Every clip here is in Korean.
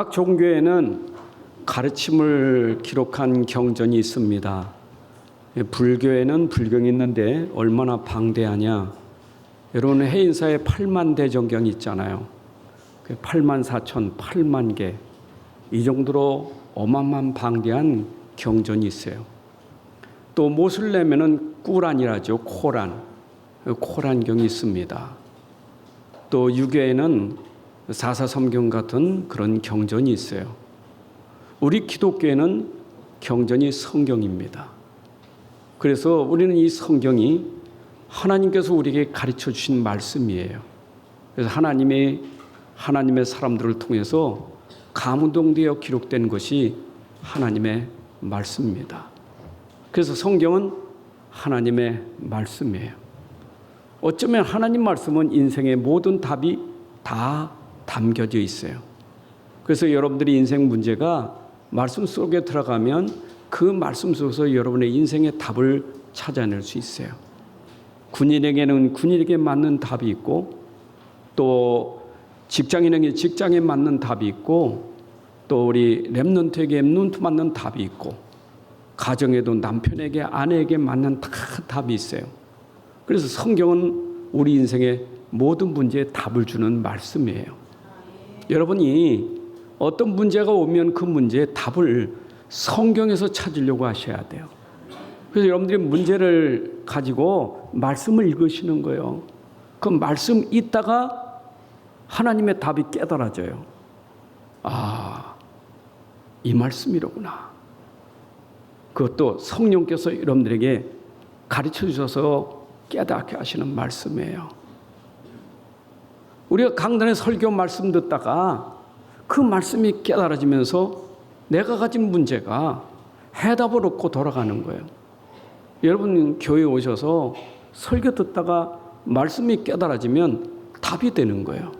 각 종교에는 가르침을 기록한 경전이 있습니다. 불교에는 불경이 있는데 얼마나 방대하냐. 여러분 해인사에 8만 대정경이 있잖아요. 8만 4천, 8만 개. 이 정도로 어마어마한 방대한 경전이 있어요. 또 모슬렘에는 꾸란이라죠. 코란경이 있습니다. 또 유교에는 사사성경 같은 그런 경전이 있어요. 우리 기독교에는 경전이 성경입니다. 그래서 우리는 이 성경이 하나님께서 우리에게 가르쳐 주신 말씀이에요. 그래서 하나님의 사람들을 통해서 감동되어 기록된 것이 하나님의 말씀입니다. 그래서 성경은 하나님의 말씀이에요. 어쩌면 하나님 말씀은 인생의 모든 답이 다 담겨져 있어요. 그래서 여러분들이 인생 문제가 말씀 속에 들어가면 그 말씀 속에서 여러분의 인생의 답을 찾아낼 수 있어요. 군인에게는 군인에게 맞는 답이 있고, 또 직장인에게 직장에 맞는 답이 있고, 또 우리 렘넌트에게 렘넌트 맞는 답이 있고, 가정에도 남편에게 아내에게 맞는 다 답이 있어요. 그래서 성경은 우리 인생의 모든 문제에 답을 주는 말씀이에요. 여러분이 어떤 문제가 오면 그 문제의 답을 성경에서 찾으려고 하셔야 돼요. 그래서 여러분들이 문제를 가지고 말씀을 읽으시는 거예요. 그 말씀 읽다가 하나님의 답이 깨달아져요. 아, 이 말씀이로구나. 그것도 성령께서 여러분들에게 가르쳐 주셔서 깨닫게 하시는 말씀이에요. 우리가 강단에 설교 말씀 듣다가 그 말씀이 깨달아지면서 내가 가진 문제가 해답을 얻고 돌아가는 거예요. 여러분 교회에 오셔서 설교 듣다가 말씀이 깨달아지면 답이 되는 거예요.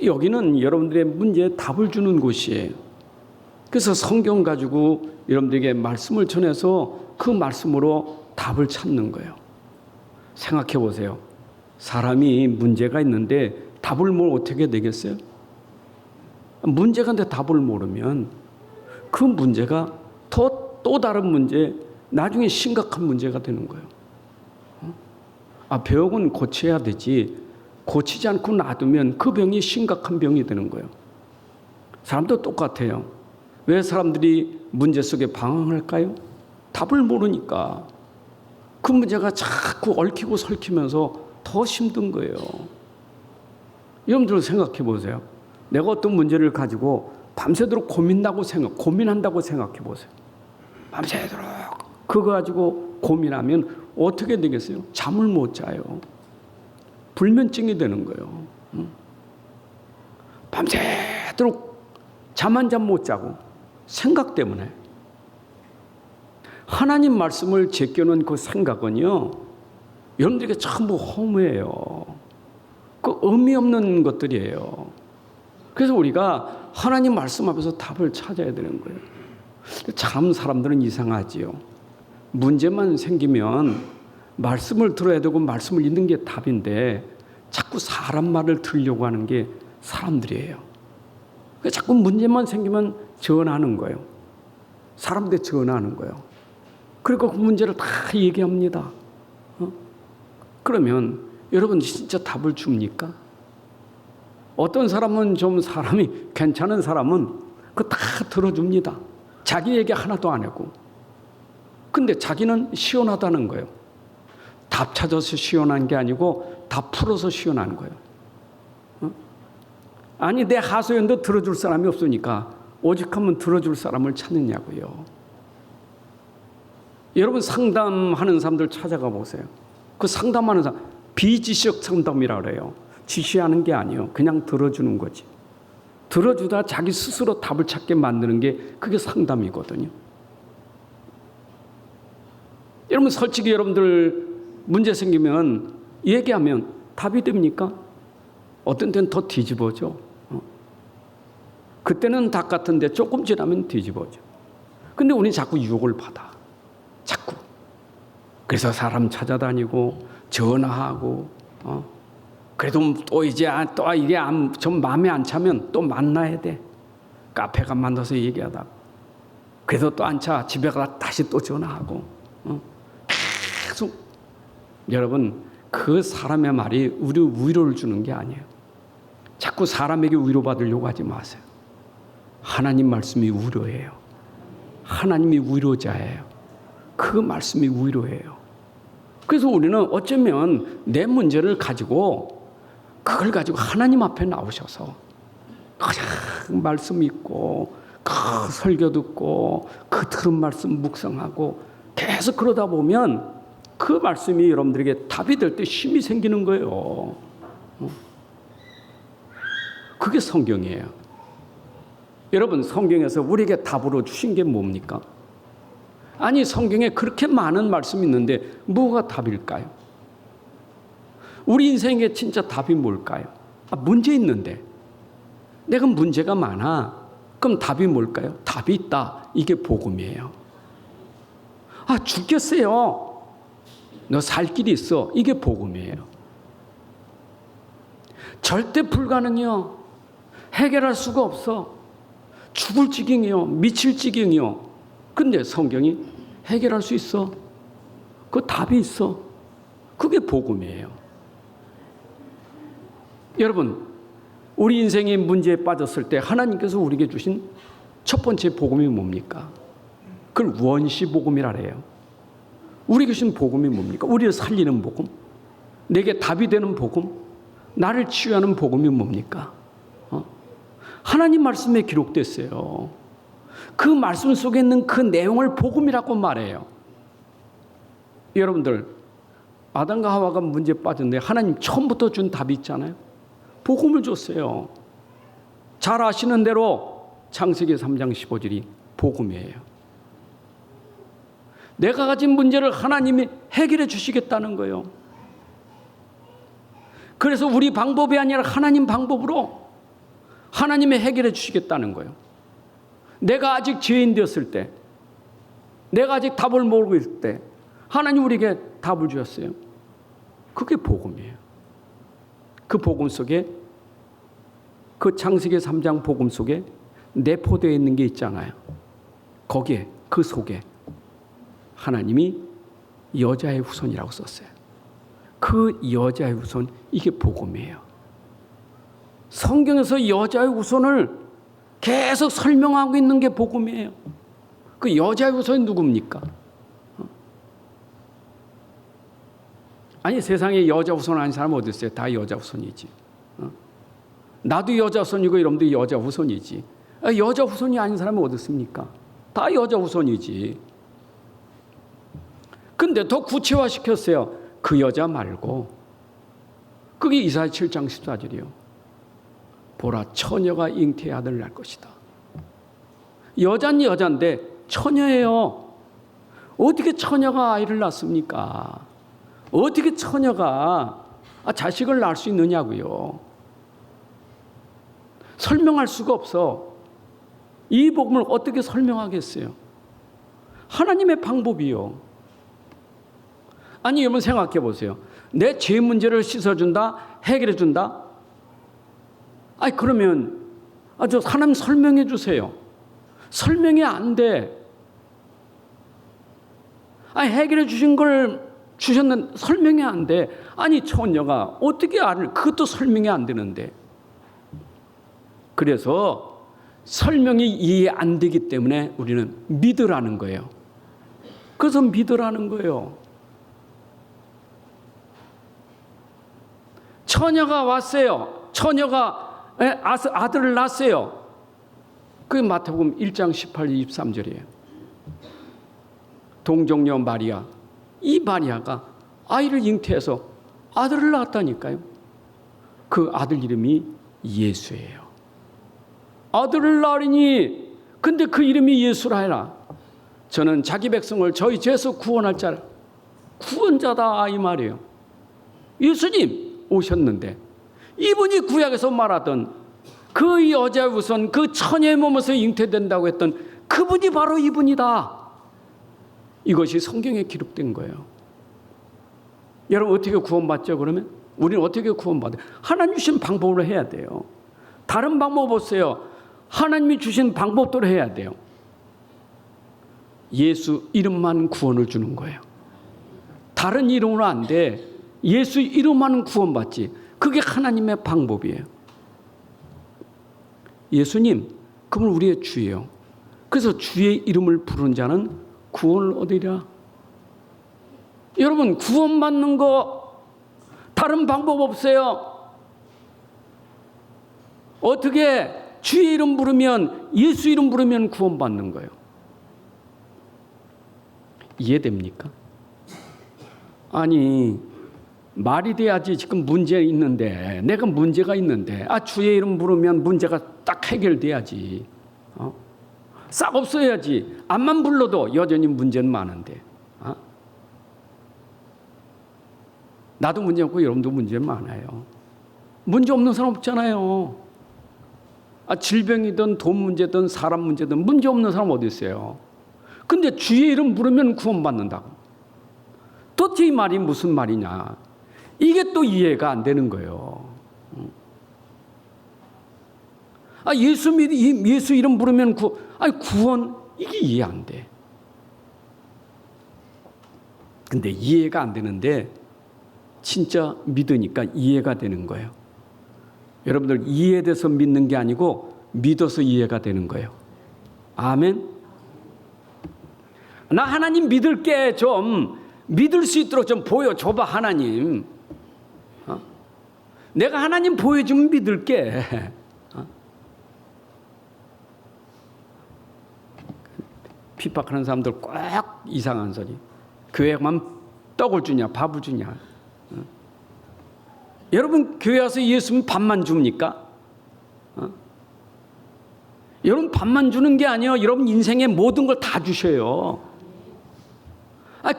여기는 여러분들의 문제에 답을 주는 곳이에요. 그래서 성경 가지고 여러분들에게 말씀을 전해서 그 말씀으로 답을 찾는 거예요. 생각해 보세요. 사람이 문제가 있는데 답을 뭘 어떻게 되겠어요? 문제가 있는데 답을 모르면 그 문제가 또 다른 문제, 나중에 심각한 문제가 되는 거예요. 병은 고쳐야 되지, 고치지 않고 놔두면 그 병이 심각한 병이 되는 거예요. 사람도 똑같아요. 왜 사람들이 문제 속에 방황할까요? 답을 모르니까. 그 문제가 자꾸 얽히고 설키면서 더 힘든 거예요. 여러분들 생각해 보세요. 내가 어떤 문제를 가지고 밤새도록 고민한다고 생각해 보세요. 밤새도록 그거 가지고 고민하면 어떻게 되겠어요? 잠을 못 자요. 불면증이 되는 거예요. 밤새도록 잠 한 잠 못 자고 생각 때문에. 하나님 말씀을 제껴놓은 그 생각은요, 여러분들에게 전부 허무해요. 그 의미 없는 것들이에요. 그래서 우리가 하나님 말씀 앞에서 답을 찾아야 되는 거예요. 참 사람들은 이상하지요. 문제만 생기면 말씀을 들어야 되고 말씀을 읽는 게 답인데 자꾸 사람 말을 들으려고 하는 게 사람들이에요. 자꾸 문제만 생기면 전하는 거예요. 사람들이 전하는 거예요. 그리고 그 문제를 다 얘기합니다. 그러면 여러분 진짜 답을 줍니까? 어떤 사람은 좀 사람이 괜찮은 사람은 그거 다 들어줍니다. 자기 얘기 하나도 안 하고. 근데 자기는 시원하다는 거예요. 답 찾아서 시원한 게 아니고 답 풀어서 시원한 거예요. 아니 내 하소연도 들어줄 사람이 없으니까 오직하면 들어줄 사람을 찾느냐고요. 여러분 상담하는 사람들 찾아가 보세요. 그 상담하는 사람 비지식 상담이라고 그래요. 지시하는 게 아니에요. 그냥 들어주는 거지. 들어주다 자기 스스로 답을 찾게 만드는 게 그게 상담이거든요. 여러분 솔직히 여러분들 문제 생기면 얘기하면 답이 됩니까? 어떤 때는 더 뒤집어져. 그때는 닭 같은데 조금 지나면 뒤집어져. 근데 우리는 자꾸 유혹을 받아. 자꾸. 그래서 사람 찾아다니고 전화하고 그래도 또 이제 또 이게 좀 마음에 안 차면 또 만나야 돼. 카페가 만나서 얘기하다. 그래서 또 안 차. 집에 가다 다시 또 전화하고. 계속. 여러분, 그 사람의 말이 우리 위로를 주는 게 아니에요. 자꾸 사람에게 위로받으려고 하지 마세요. 하나님 말씀이 위로예요. 하나님이 위로자예요. 그 말씀이 위로예요. 그래서 우리는 어쩌면 내 문제를 가지고 그걸 가지고 하나님 앞에 나오셔서 그냥 말씀 읽고 그 설교 듣고 그 들은 말씀 묵상하고 계속 그러다 보면 그 말씀이 여러분들에게 답이 될 때 힘이 생기는 거예요. 그게 성경이에요. 여러분, 성경에서 우리에게 답으로 주신 게 뭡니까? 아니, 성경에 그렇게 많은 말씀이 있는데 뭐가 답일까요? 우리 인생에 진짜 답이 뭘까요? 문제 있는데 내가 문제가 많아. 그럼 답이 뭘까요? 답이 있다. 이게 복음이에요. 죽겠어요. 너 살 길이 있어. 이게 복음이에요. 절대 불가능해요. 해결할 수가 없어. 죽을 지경이요. 미칠 지경이요. 근데 성경이 해결할 수 있어. 그 답이 있어. 그게 복음이에요. 여러분, 우리 인생의 문제에 빠졌을 때 하나님께서 우리에게 주신 첫 번째 복음이 뭡니까? 그걸 원시 복음이라 해요. 우리에게 주신 복음이 뭡니까? 우리를 살리는 복음, 내게 답이 되는 복음, 나를 치유하는 복음이 뭡니까? 하나님 말씀에 기록됐어요. 그 말씀 속에 있는 그 내용을 복음이라고 말해요. 여러분들, 아담과 하와가 문제에 빠졌는데 하나님 처음부터 준 답이 있잖아요. 복음을 줬어요. 잘 아시는 대로 창세기 3장 15절이 복음이에요. 내가 가진 문제를 하나님이 해결해 주시겠다는 거예요. 그래서 우리 방법이 아니라 하나님 방법으로 하나님이 해결해 주시겠다는 거예요. 내가 아직 죄인 되었을 때, 내가 아직 답을 모르고 있을 때 하나님 우리에게 답을 주셨어요. 그게 복음이에요. 그 복음 속에, 그 창세기 3장 복음 속에 내포되어 있는 게 있잖아요. 거기에, 그 속에 하나님이 여자의 후손이라고 썼어요. 그 여자의 후손, 이게 복음이에요. 성경에서 여자의 후손을 계속 설명하고 있는 게 복음이에요. 그 여자의 후손이 누굽니까? 아니, 세상에 여자 후손 아닌 사람 어디 있어요? 다 여자 후손이지. 나도 여자 후손이고 여러분도 여자 후손이지. 여자 후손이 아닌 사람은 어디 있습니까? 다 여자 후손이지. 근데 더 구체화시켰어요. 그 여자 말고. 그게 이사야 7장 14절이요. 보라, 처녀가 잉태의 아들을 낳을 것이다. 여자는 여자인데 처녀예요. 어떻게 처녀가 아이를 낳습니까? 어떻게 처녀가 자식을 낳을 수 있느냐고요. 설명할 수가 없어. 이 복음을 어떻게 설명하겠어요? 하나님의 방법이요. 아니, 여러분 생각해 보세요. 내 죄 문제를 씻어준다, 해결해준다. 그러면 저 하나님 설명해 주세요. 설명이 안 돼. 해결해 주신 걸 주셨는데 설명이 안 돼. 아니, 처녀가 어떻게 알을, 그것도 설명이 안 되는데. 그래서 설명이 이해 안 되기 때문에 우리는 믿으라는 거예요. 그래서 믿으라는 거예요. 처녀가 왔어요. 처녀가 아들을 낳았어요. 그게 마태복음 1장 18, 23절이에요. 동정녀 마리아. 이 마리아가 아이를 잉태해서 아들을 낳았다니까요. 그 아들 이름이 예수예요. 아들을 낳으니, 근데 그 이름이 예수라 해라. 저는 자기 백성을 저희 죄에서 구원할 자라. 구원자다, 이 말이에요. 예수님 오셨는데 이분이 구약에서 말하던 그 여자의 후손, 그 처녀의 몸에서 잉태된다고 했던 그분이 바로 이분이다. 이것이 성경에 기록된 거예요. 여러분, 어떻게 구원받죠? 그러면 우리는 어떻게 구원받아요? 하나님 주신 방법으로 해야 돼요. 다른 방법 없어요. 하나님이 주신 방법대로 해야 돼요. 예수 이름만 구원을 주는 거예요. 다른 이름으로 안 돼. 예수 이름만 구원받지. 그게 하나님의 방법이에요. 예수님, 그분 우리의 주예요. 그래서 주의 이름을 부른 자는 구원을 얻으리라. 여러분, 구원받는 거 다른 방법 없어요. 어떻게 주의 이름 부르면, 예수 이름 부르면 구원받는 거예요. 이해됩니까? 아니, 말이 돼야지. 지금 문제 있는데, 내가 문제가 있는데, 주의 이름 부르면 문제가 딱 해결돼야지. 싹 없어야지. 앞만 불러도 여전히 문제는 많은데. 나도 문제 없고 여러분도 문제 많아요. 문제 없는 사람 없잖아요. 질병이든 돈 문제든 사람 문제든 문제 없는 사람 어디 있어요? 근데 주의 이름 부르면 구원받는다고. 도대체 이 말이 무슨 말이냐? 이게 또 이해가 안 되는 거예요. 예수 이름 부르면 구원, 이게 이해 안 돼. 근데 이해가 안 되는데 진짜 믿으니까 이해가 되는 거예요. 여러분들, 이해돼서 믿는 게 아니고 믿어서 이해가 되는 거예요. 아멘. 나 하나님 믿을게. 좀 믿을 수 있도록 좀 보여줘봐, 하나님. 내가 하나님 보여주면 믿을게. 핍박하는 사람들 꼭 이상한 소리. 교회만 떡을 주냐, 밥을 주냐. 여러분, 교회 와서 예수 믿으면 밥만 줍니까? 여러분, 밥만 주는 게 아니에요. 여러분 인생의 모든 걸 다 주셔요.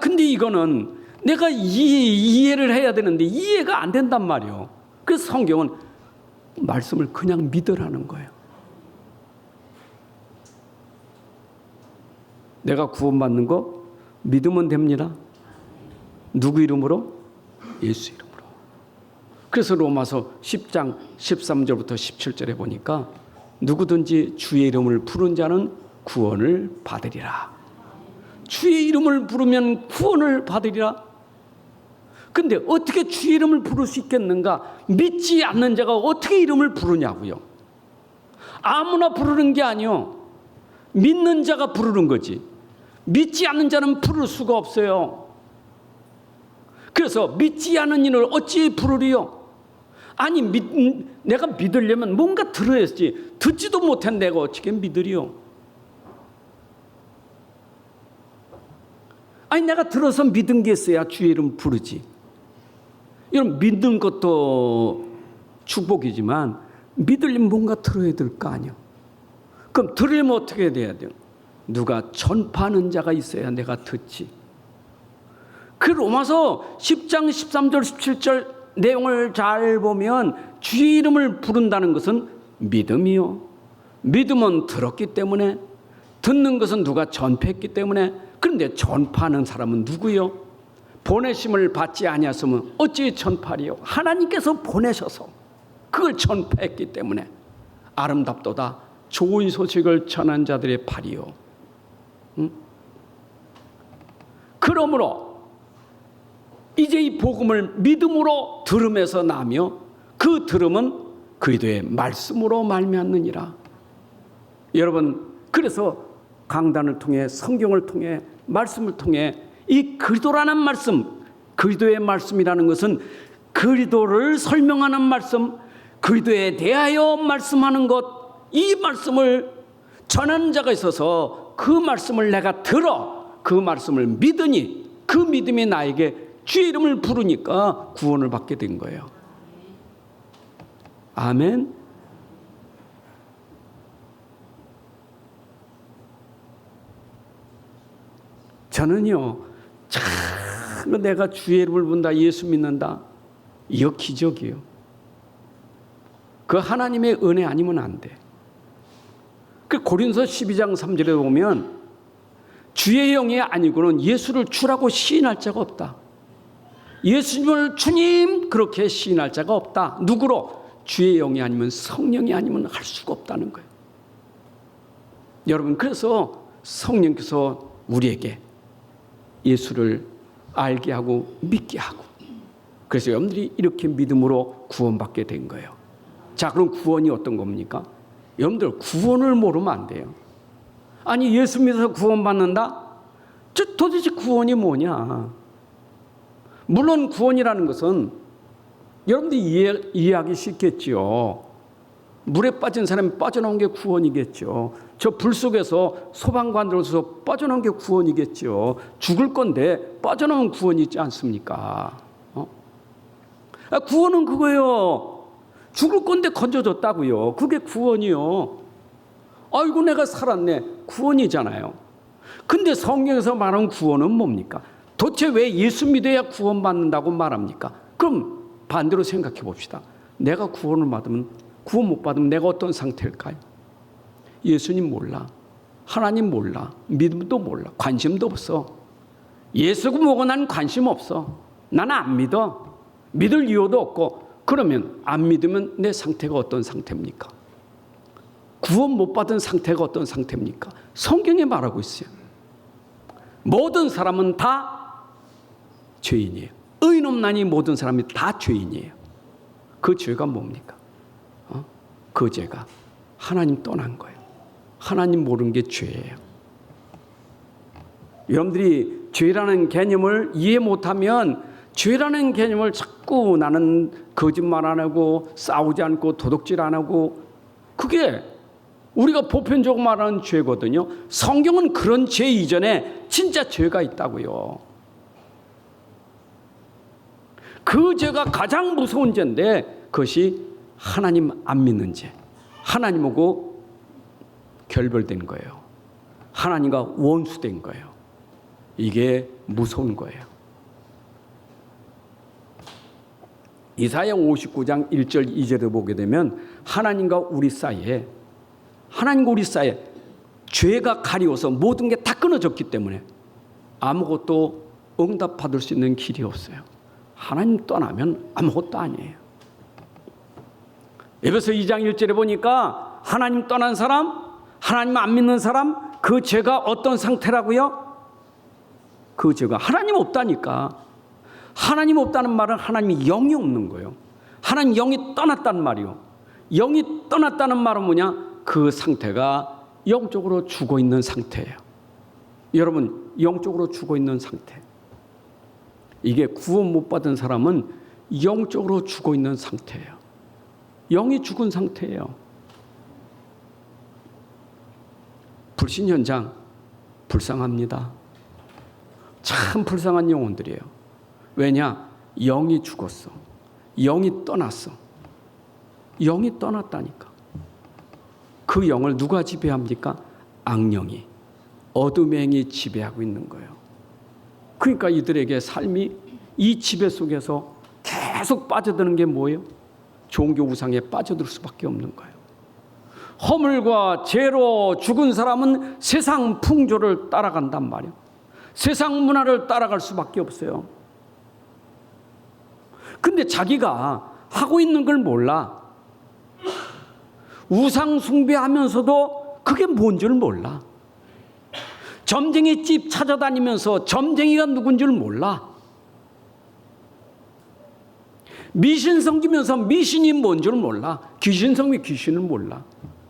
근데 이거는 내가 이해를 해야 되는데 이해가 안 된단 말이에요. 그래서 성경은 말씀을 그냥 믿으라는 거예요. 내가 구원받는 거 믿으면 됩니다. 누구 이름으로? 예수 이름으로. 그래서 로마서 10장 13절부터 17절에 보니까 누구든지 주의 이름을 부른 자는 구원을 받으리라. 주의 이름을 부르면 구원을 받으리라. 근데 어떻게 주의 이름을 부를 수 있겠는가? 믿지 않는 자가 어떻게 이름을 부르냐고요. 아무나 부르는 게 아니요. 믿는 자가 부르는 거지. 믿지 않는 자는 부를 수가 없어요. 그래서 믿지 않는 이를 어찌 부르리요? 아니, 내가 믿으려면 뭔가 들어야지. 듣지도 못한 내가 어떻게 믿으리요? 아니, 내가 들어서 믿은 게 있어야 주의 이름 부르지. 이런 믿는 것도 축복이지만 믿으려면 뭔가 들어야 될 거 아니야. 그럼 들으려면 어떻게 돼야 돼요? 누가 전파하는 자가 있어야 내가 듣지. 그 로마서 10장 13절 17절 내용을 잘 보면 주의 이름을 부른다는 것은 믿음이요. 믿음은 들었기 때문에, 듣는 것은 누가 전파했기 때문에. 그런데 전파하는 사람은 누구요? 보내심을 받지 아니하였으면 어찌 전파리요? 하나님께서 보내셔서 그걸 전파했기 때문에 아름답도다 좋은 소식을 전한 자들의 팔이요. 그러므로 이제 이 복음을 믿음으로 들음에서 나며 그 들음은 그리스도의 말씀으로 말미암느니라. 여러분, 그래서 강단을 통해, 성경을 통해, 말씀을 통해 이 그리스도라는 말씀, 그리스도의 말씀이라는 것은 그리스도를 설명하는 말씀, 그리스도에 대하여 말씀하는 것, 이 말씀을 전하는 자가 있어서 그 말씀을 내가 들어 그 말씀을 믿으니 그 믿음이 나에게 주의 이름을 부르니까 구원을 받게 된 거예요. 아멘. 저는요, 참 내가 주의 이름을 부른다, 예수 믿는다, 이거 기적이에요. 그 하나님의 은혜 아니면 안 돼. 그 고린도서 12장 3절에 보면 주의 영이 아니고는 예수를 주라고 시인할 자가 없다. 예수님을 주님 그렇게 시인할 자가 없다. 누구로? 주의 영이 아니면, 성령이 아니면 할 수가 없다는 거예요. 여러분, 그래서 성령께서 우리에게 예수를 알게 하고 믿게 하고, 그래서 여러분들이 이렇게 믿음으로 구원받게 된 거예요. 자, 그럼 구원이 어떤 겁니까? 여러분들 구원을 모르면 안 돼요. 아니, 예수 믿어서 구원받는다? 도대체 구원이 뭐냐? 물론 구원이라는 것은 여러분들이 이해하기 쉽겠지요. 물에 빠진 사람이 빠져나온 게 구원이겠죠. 저 불 속에서 소방관 들어서 빠져나온 게 구원이겠죠. 죽을 건데 빠져나온 구원이 있지 않습니까? 구원은 그거예요. 죽을 건데 건져줬다고요. 그게 구원이요. 아이고, 내가 살았네. 구원이잖아요. 근데 성경에서 말하는 구원은 뭡니까? 도대체 왜 예수 믿어야 구원받는다고 말합니까? 그럼 반대로 생각해 봅시다. 내가 구원을 받으면, 구원 못 받으면 내가 어떤 상태일까요? 예수님 몰라. 하나님 몰라. 믿음도 몰라. 관심도 없어. 예수고 뭐고 난 관심 없어. 나는 안 믿어. 믿을 이유도 없고. 그러면 안 믿으면 내 상태가 어떤 상태입니까? 구원 못 받은 상태가 어떤 상태입니까? 성경에 말하고 있어요. 모든 사람은 다 죄인이에요. 의인 없나니 모든 사람이 다 죄인이에요. 그 죄가 뭡니까? 그 죄가 하나님 떠난 거예요. 하나님 모르는 게 죄예요. 여러분들이 죄라는 개념을 이해 못하면, 죄라는 개념을 자꾸 나는 거짓말 안 하고 싸우지 않고 도둑질 안 하고, 그게 우리가 보편적으로 말하는 죄거든요. 성경은 그런 죄 이전에 진짜 죄가 있다고요. 그 죄가 가장 무서운 죄인데, 그것이 하나님 안 믿는 죄, 하나님하고 결별된 거예요. 하나님과 원수된 거예요. 이게 무서운 거예요. 이사야 59장 1절 2절을 보게 되면 하나님과 우리 사이에 죄가 가리워서 모든 게 다 끊어졌기 때문에 아무것도 응답받을 수 있는 길이 없어요. 하나님 떠나면 아무것도 아니에요. 에베소 2장 1절에 보니까 하나님 떠난 사람, 하나님 안 믿는 사람, 그 죄가 어떤 상태라고요? 그 죄가 하나님 없다니까. 하나님 없다는 말은 하나님이 영이 없는 거예요. 하나님 영이 떠났다는 말이요. 영이 떠났다는 말은 뭐냐? 그 상태가 영적으로 죽어 있는 상태예요. 여러분, 영적으로 죽어 있는 상태. 이게 구원 못 받은 사람은 영적으로 죽어 있는 상태예요. 영이 죽은 상태예요. 불신 현장 불쌍합니다. 참 불쌍한 영혼들이에요. 왜냐? 영이 죽었어. 영이 떠났어. 영이 떠났다니까. 그 영을 누가 지배합니까? 악령이, 어둠의 영이 지배하고 있는 거예요. 그러니까 이들에게 삶이 이 지배 속에서 계속 빠져드는 게 뭐예요? 종교 우상에 빠져들 수밖에 없는 거예요. 허물과 죄로 죽은 사람은 세상 풍조를 따라간단 말이에요. 세상 문화를 따라갈 수밖에 없어요. 근데 자기가 하고 있는 걸 몰라. 우상 숭배하면서도 그게 뭔 줄 몰라. 점쟁이 집 찾아다니면서 점쟁이가 누군 줄 몰라. 미신 섬기면서 미신이 뭔 줄 몰라. 귀신 섬기 귀신을 몰라.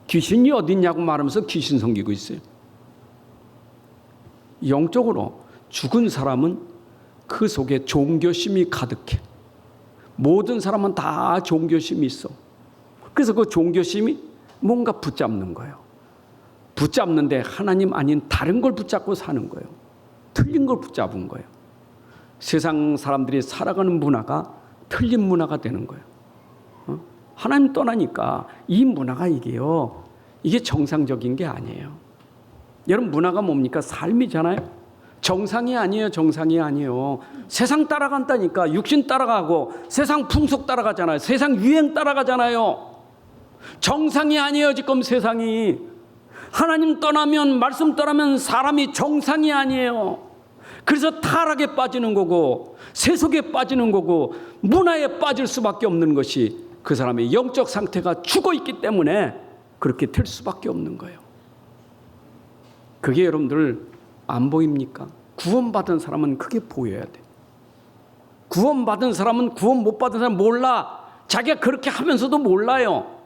귀신이 어딨냐고 말하면서 귀신 섬기고 있어요. 영적으로 죽은 사람은 그 속에 종교심이 가득해. 모든 사람은 다 종교심이 있어. 그래서 그 종교심이 뭔가 붙잡는 거예요. 붙잡는데 하나님 아닌 다른 걸 붙잡고 사는 거예요. 틀린 걸 붙잡은 거예요. 세상 사람들이 살아가는 문화가 틀린 문화가 되는 거예요. 하나님 떠나니까 이 문화가 이게요. 이게 정상적인 게 아니에요. 여러분, 문화가 뭡니까? 삶이잖아요. 정상이 아니에요. 정상이 아니에요. 세상 따라간다니까. 육신 따라가고 세상 풍속 따라가잖아요. 세상 유행 따라가잖아요. 정상이 아니에요. 지금 세상이. 하나님 떠나면, 말씀 떠나면 사람이 정상이 아니에요. 그래서 타락에 빠지는 거고 세속에 빠지는 거고 문화에 빠질 수밖에 없는 것이 그 사람의 영적 상태가 죽어 있기 때문에 그렇게 될 수밖에 없는 거예요. 그게 여러분들 안 보입니까? 구원받은 사람은 그게 보여야 돼. 구원받은 사람은 구원 못 받은 사람 몰라. 자기가 그렇게 하면서도 몰라요.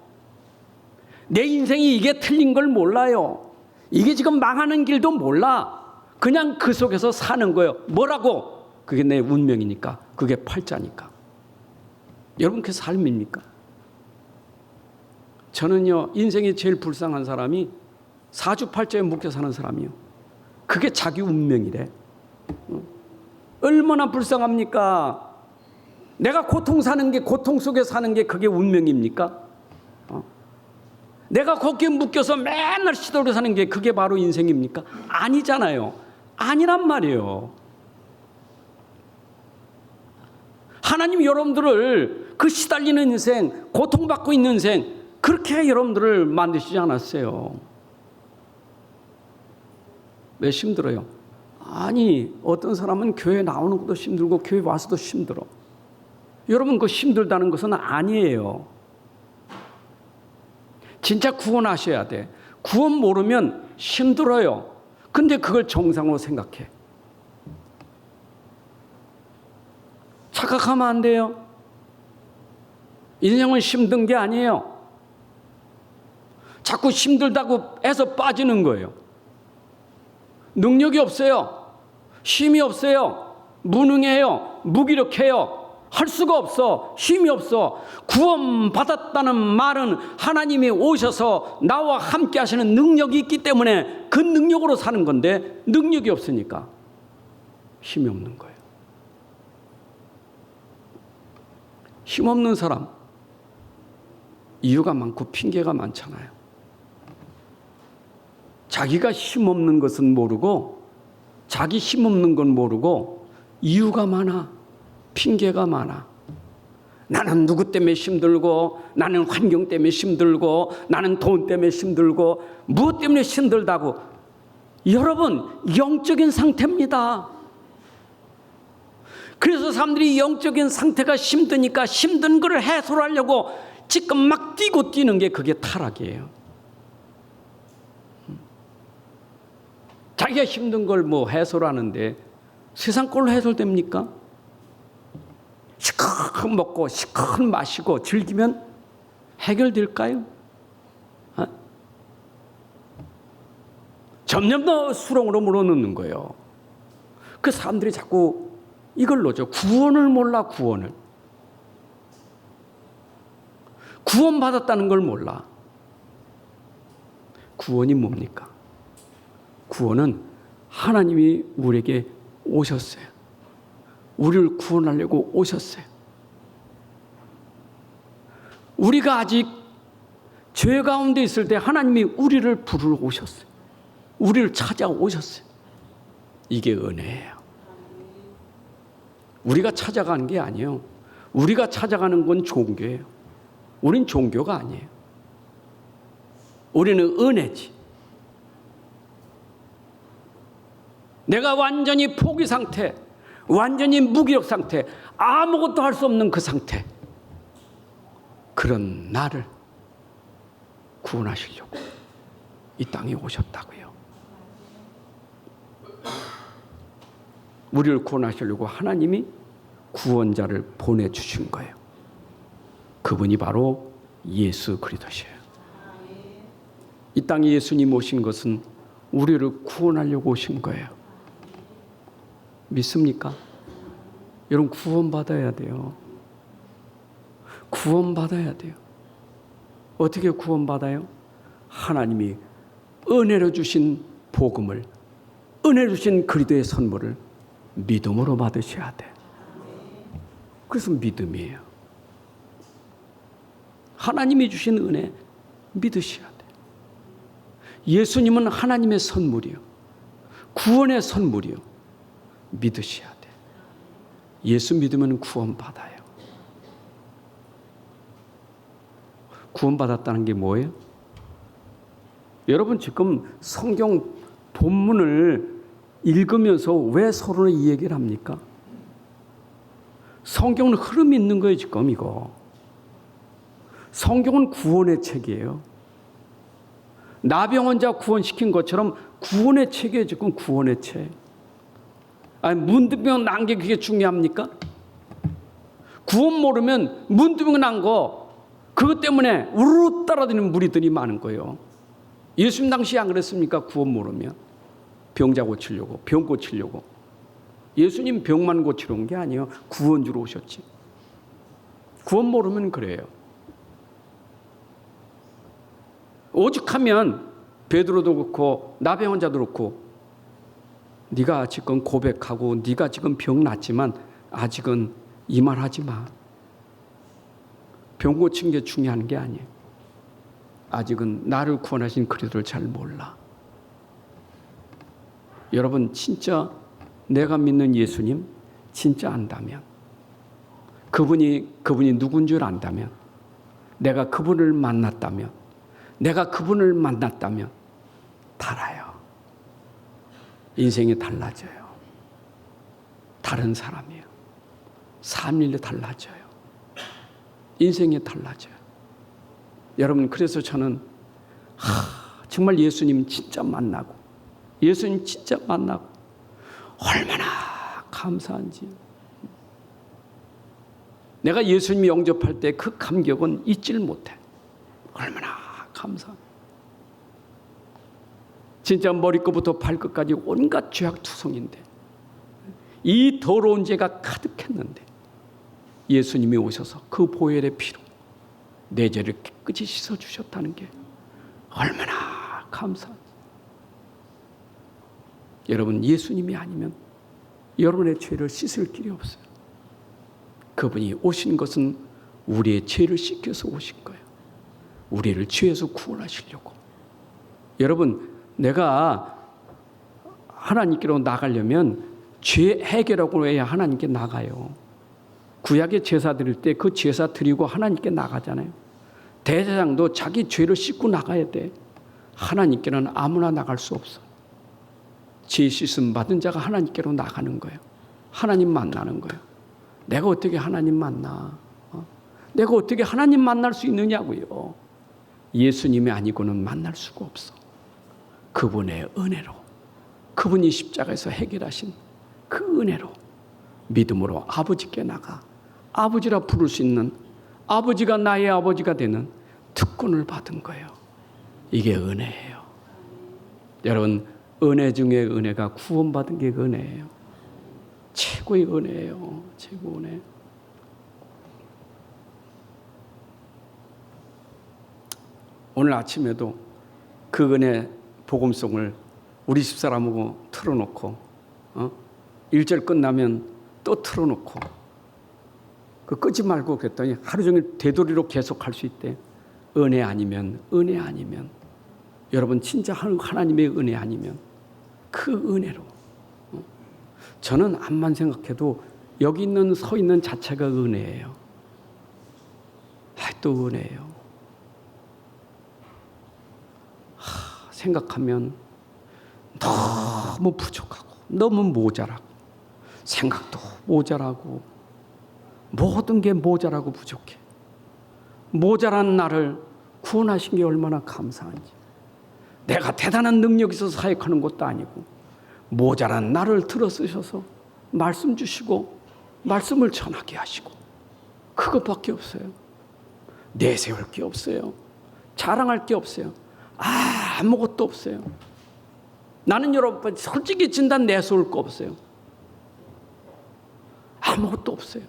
내 인생이 이게 틀린 걸 몰라요. 이게 지금 망하는 길도 몰라. 그냥 그 속에서 사는 거예요. 뭐라고? 그게 내 운명이니까. 그게 팔자니까. 여러분 그게 삶입니까? 저는요, 인생이 제일 불쌍한 사람이 사주팔자에 묶여 사는 사람이요. 그게 자기 운명이래. 얼마나 불쌍합니까? 내가 고통 사는 게, 고통 속에 사는 게 그게 운명입니까? 내가 거기에 묶여서 맨날 시도를 사는 게 그게 바로 인생입니까? 아니잖아요. 아니란 말이에요. 하나님 여러분들을 그 시달리는 인생, 고통받고 있는 인생, 그렇게 여러분들을 만드시지 않았어요. 왜 힘들어요? 아니, 어떤 사람은 교회 나오는 것도 힘들고 교회 와서도 힘들어. 여러분, 그 힘들다는 것은 아니에요. 진짜 구원하셔야 돼. 구원 모르면 힘들어요. 근데 그걸 정상으로 생각해. 착각하면 안 돼요. 인생은 힘든 게 아니에요. 자꾸 힘들다고 해서 빠지는 거예요. 능력이 없어요. 힘이 없어요. 무능해요. 무기력해요. 할 수가 없어. 힘이 없어. 구원받았다는 말은 하나님이 오셔서 나와 함께 하시는 능력이 있기 때문에 그 능력으로 사는 건데, 능력이 없으니까 힘이 없는 거예요. 힘없는 사람 이유가 많고 핑계가 많잖아요. 자기가 힘없는 것은 모르고, 자기 힘없는 건 모르고 이유가 많아. 핑계가 많아. 나는 누구 때문에 힘들고, 나는 환경 때문에 힘들고, 나는 돈 때문에 힘들고, 무엇 때문에 힘들다고. 여러분, 영적인 상태입니다. 그래서 사람들이 영적인 상태가 힘드니까 힘든 걸 해소하려고 지금 막 뛰는 게 그게 타락이에요. 자기가 힘든 걸 뭐 해소하는데 세상 걸로 해소됩니까? 시컷 먹고 시컷 마시고 즐기면 해결될까요? 점점 더 수렁으로 물어넣는 거예요. 그 사람들이 자꾸 이걸 놓죠. 구원을 몰라. 구원을. 구원받았다는 걸 몰라. 구원이 뭡니까? 구원은 하나님이 우리에게 오셨어요. 우리를 구원하려고 오셨어요. 우리가 아직 죄 가운데 있을 때 하나님이 우리를 부르러 오셨어요. 우리를 찾아오셨어요. 이게 은혜예요. 우리가 찾아가는 게 아니에요. 우리가 찾아가는 건 종교예요. 우린 종교가 아니에요. 우리는 은혜지. 내가 완전히 포기 상태, 완전히 무기력 상태, 아무것도 할 수 없는 그 상태, 그런 나를 구원하시려고 이 땅에 오셨다고요. 우리를 구원하시려고 하나님이 구원자를 보내주신 거예요. 그분이 바로 예수 그리스도시에요. 이 땅에 예수님 오신 것은 우리를 구원하려고 오신 거예요. 믿습니까? 여러분, 구원받아야 돼요. 구원받아야 돼요. 어떻게 구원받아요? 하나님이 은혜로 주신 복음을, 은혜로 주신 그리스도의 선물을 믿음으로 받으셔야 돼. 그래서 믿음이에요. 하나님이 주신 은혜 믿으셔야 돼. 예수님은 하나님의 선물이요, 구원의 선물이요. 믿으셔야 돼. 예수 믿으면 구원받아요. 구원받았다는 게 뭐예요? 여러분, 지금 성경 본문을 읽으면서 왜 서로는 이 얘기를 합니까? 성경은 흐름이 있는 거예요, 지금 이거. 성경은 구원의 책이에요. 나병 환자 구원시킨 것처럼 구원의 책이에요. 지금 구원의 책. 아니, 문둥병 난 게 그게 중요합니까? 구원 모르면 문둥병 난 거 그것 때문에 우르르 따라다니는 무리들이 많은 거예요. 예수님 당시 안 그랬습니까? 구원 모르면 병자 고치려고, 병 고치려고. 예수님 병만 고치러 온 게 아니에요. 구원주로 오셨지. 구원 모르면 그래요. 오죽하면 베드로도 그렇고 나병 환자도 그렇고 네가 지금 고백하고 네가 지금 병 났지만 아직은 이 말 하지 마. 병 고친 게 중요한 게 아니에요. 아직은 나를 구원하신 그리스도를 잘 몰라. 여러분 진짜 내가 믿는 예수님 진짜 안다면 그분이 누군 줄 안다면 내가 그분을 만났다면 달아요. 인생이 달라져요. 다른 사람이에요. 삶이 달라져요. 인생이 달라져요. 여러분 그래서 저는 정말 예수님 진짜 만나고 예수님 진짜 만나고 얼마나 감사한지. 내가 예수님 영접할 때 그 감격은 잊질 못해. 얼마나 감사해. 진짜 머리끝부터 발끝까지 온갖 죄악투성인데 이 더러운 죄가 가득했는데 예수님이 오셔서 그 보혈의 피로 내 죄를 깨끗이 씻어주셨다는 게 얼마나 감사한지. 여러분 예수님이 아니면 여러분의 죄를 씻을 길이 없어요. 그분이 오신 것은 우리의 죄를 씻겨서 오신 거예요. 우리를 죄에서 구원하시려고. 여러분 내가 하나님께로 나가려면 죄 해결하고 해야 하나님께 나가요. 구약의 제사 드릴 때 그 제사 드리고 하나님께 나가잖아요. 대제사장도 자기 죄를 씻고 나가야 돼. 하나님께는 아무나 나갈 수 없어. 죄 씻음 받은 자가 하나님께로 나가는 거예요. 하나님 만나는 거예요. 내가 어떻게 하나님 만나? 내가 어떻게 하나님 만날 수 있느냐고요. 예수님이 아니고는 만날 수가 없어. 그분의 은혜로, 그분이 십자가에서 해결하신 그 은혜로 믿음으로 아버지께 나가 아버지라 부를 수 있는, 아버지가 나의 아버지가 되는 특권을 받은 거예요. 이게 은혜예요. 여러분 은혜 중에 은혜가 구원받은 게 은혜예요. 최고의 은혜예요. 최고 은혜. 오늘 아침에도 그 은혜 복음송을 우리 집사람하고 틀어놓고 1절 끝나면 또 틀어놓고 그 끄지 말고 그랬더니 하루 종일 되돌이로 계속할 수 있대. 은혜 아니면 여러분 진짜 하나님의 은혜 아니면 그 은혜로 저는 암만 생각해도 여기 있는 서 있는 자체가 은혜예요. 또 은혜예요. 생각하면 너무 부족하고 너무 모자라고 생각도 모자라고 모든 게 모자라고 부족해. 모자란 나를 구원하신 게 얼마나 감사한지. 내가 대단한 능력이 있어서 사역하는 것도 아니고 모자란 나를 들어 쓰셔서 말씀 주시고 말씀을 전하게 하시고 그것밖에 없어요. 내세울 게 없어요. 자랑할 게 없어요. 아무것도 없어요. 나는 여러분 솔직히 진단 내세울 거 없어요. 아무것도 없어요.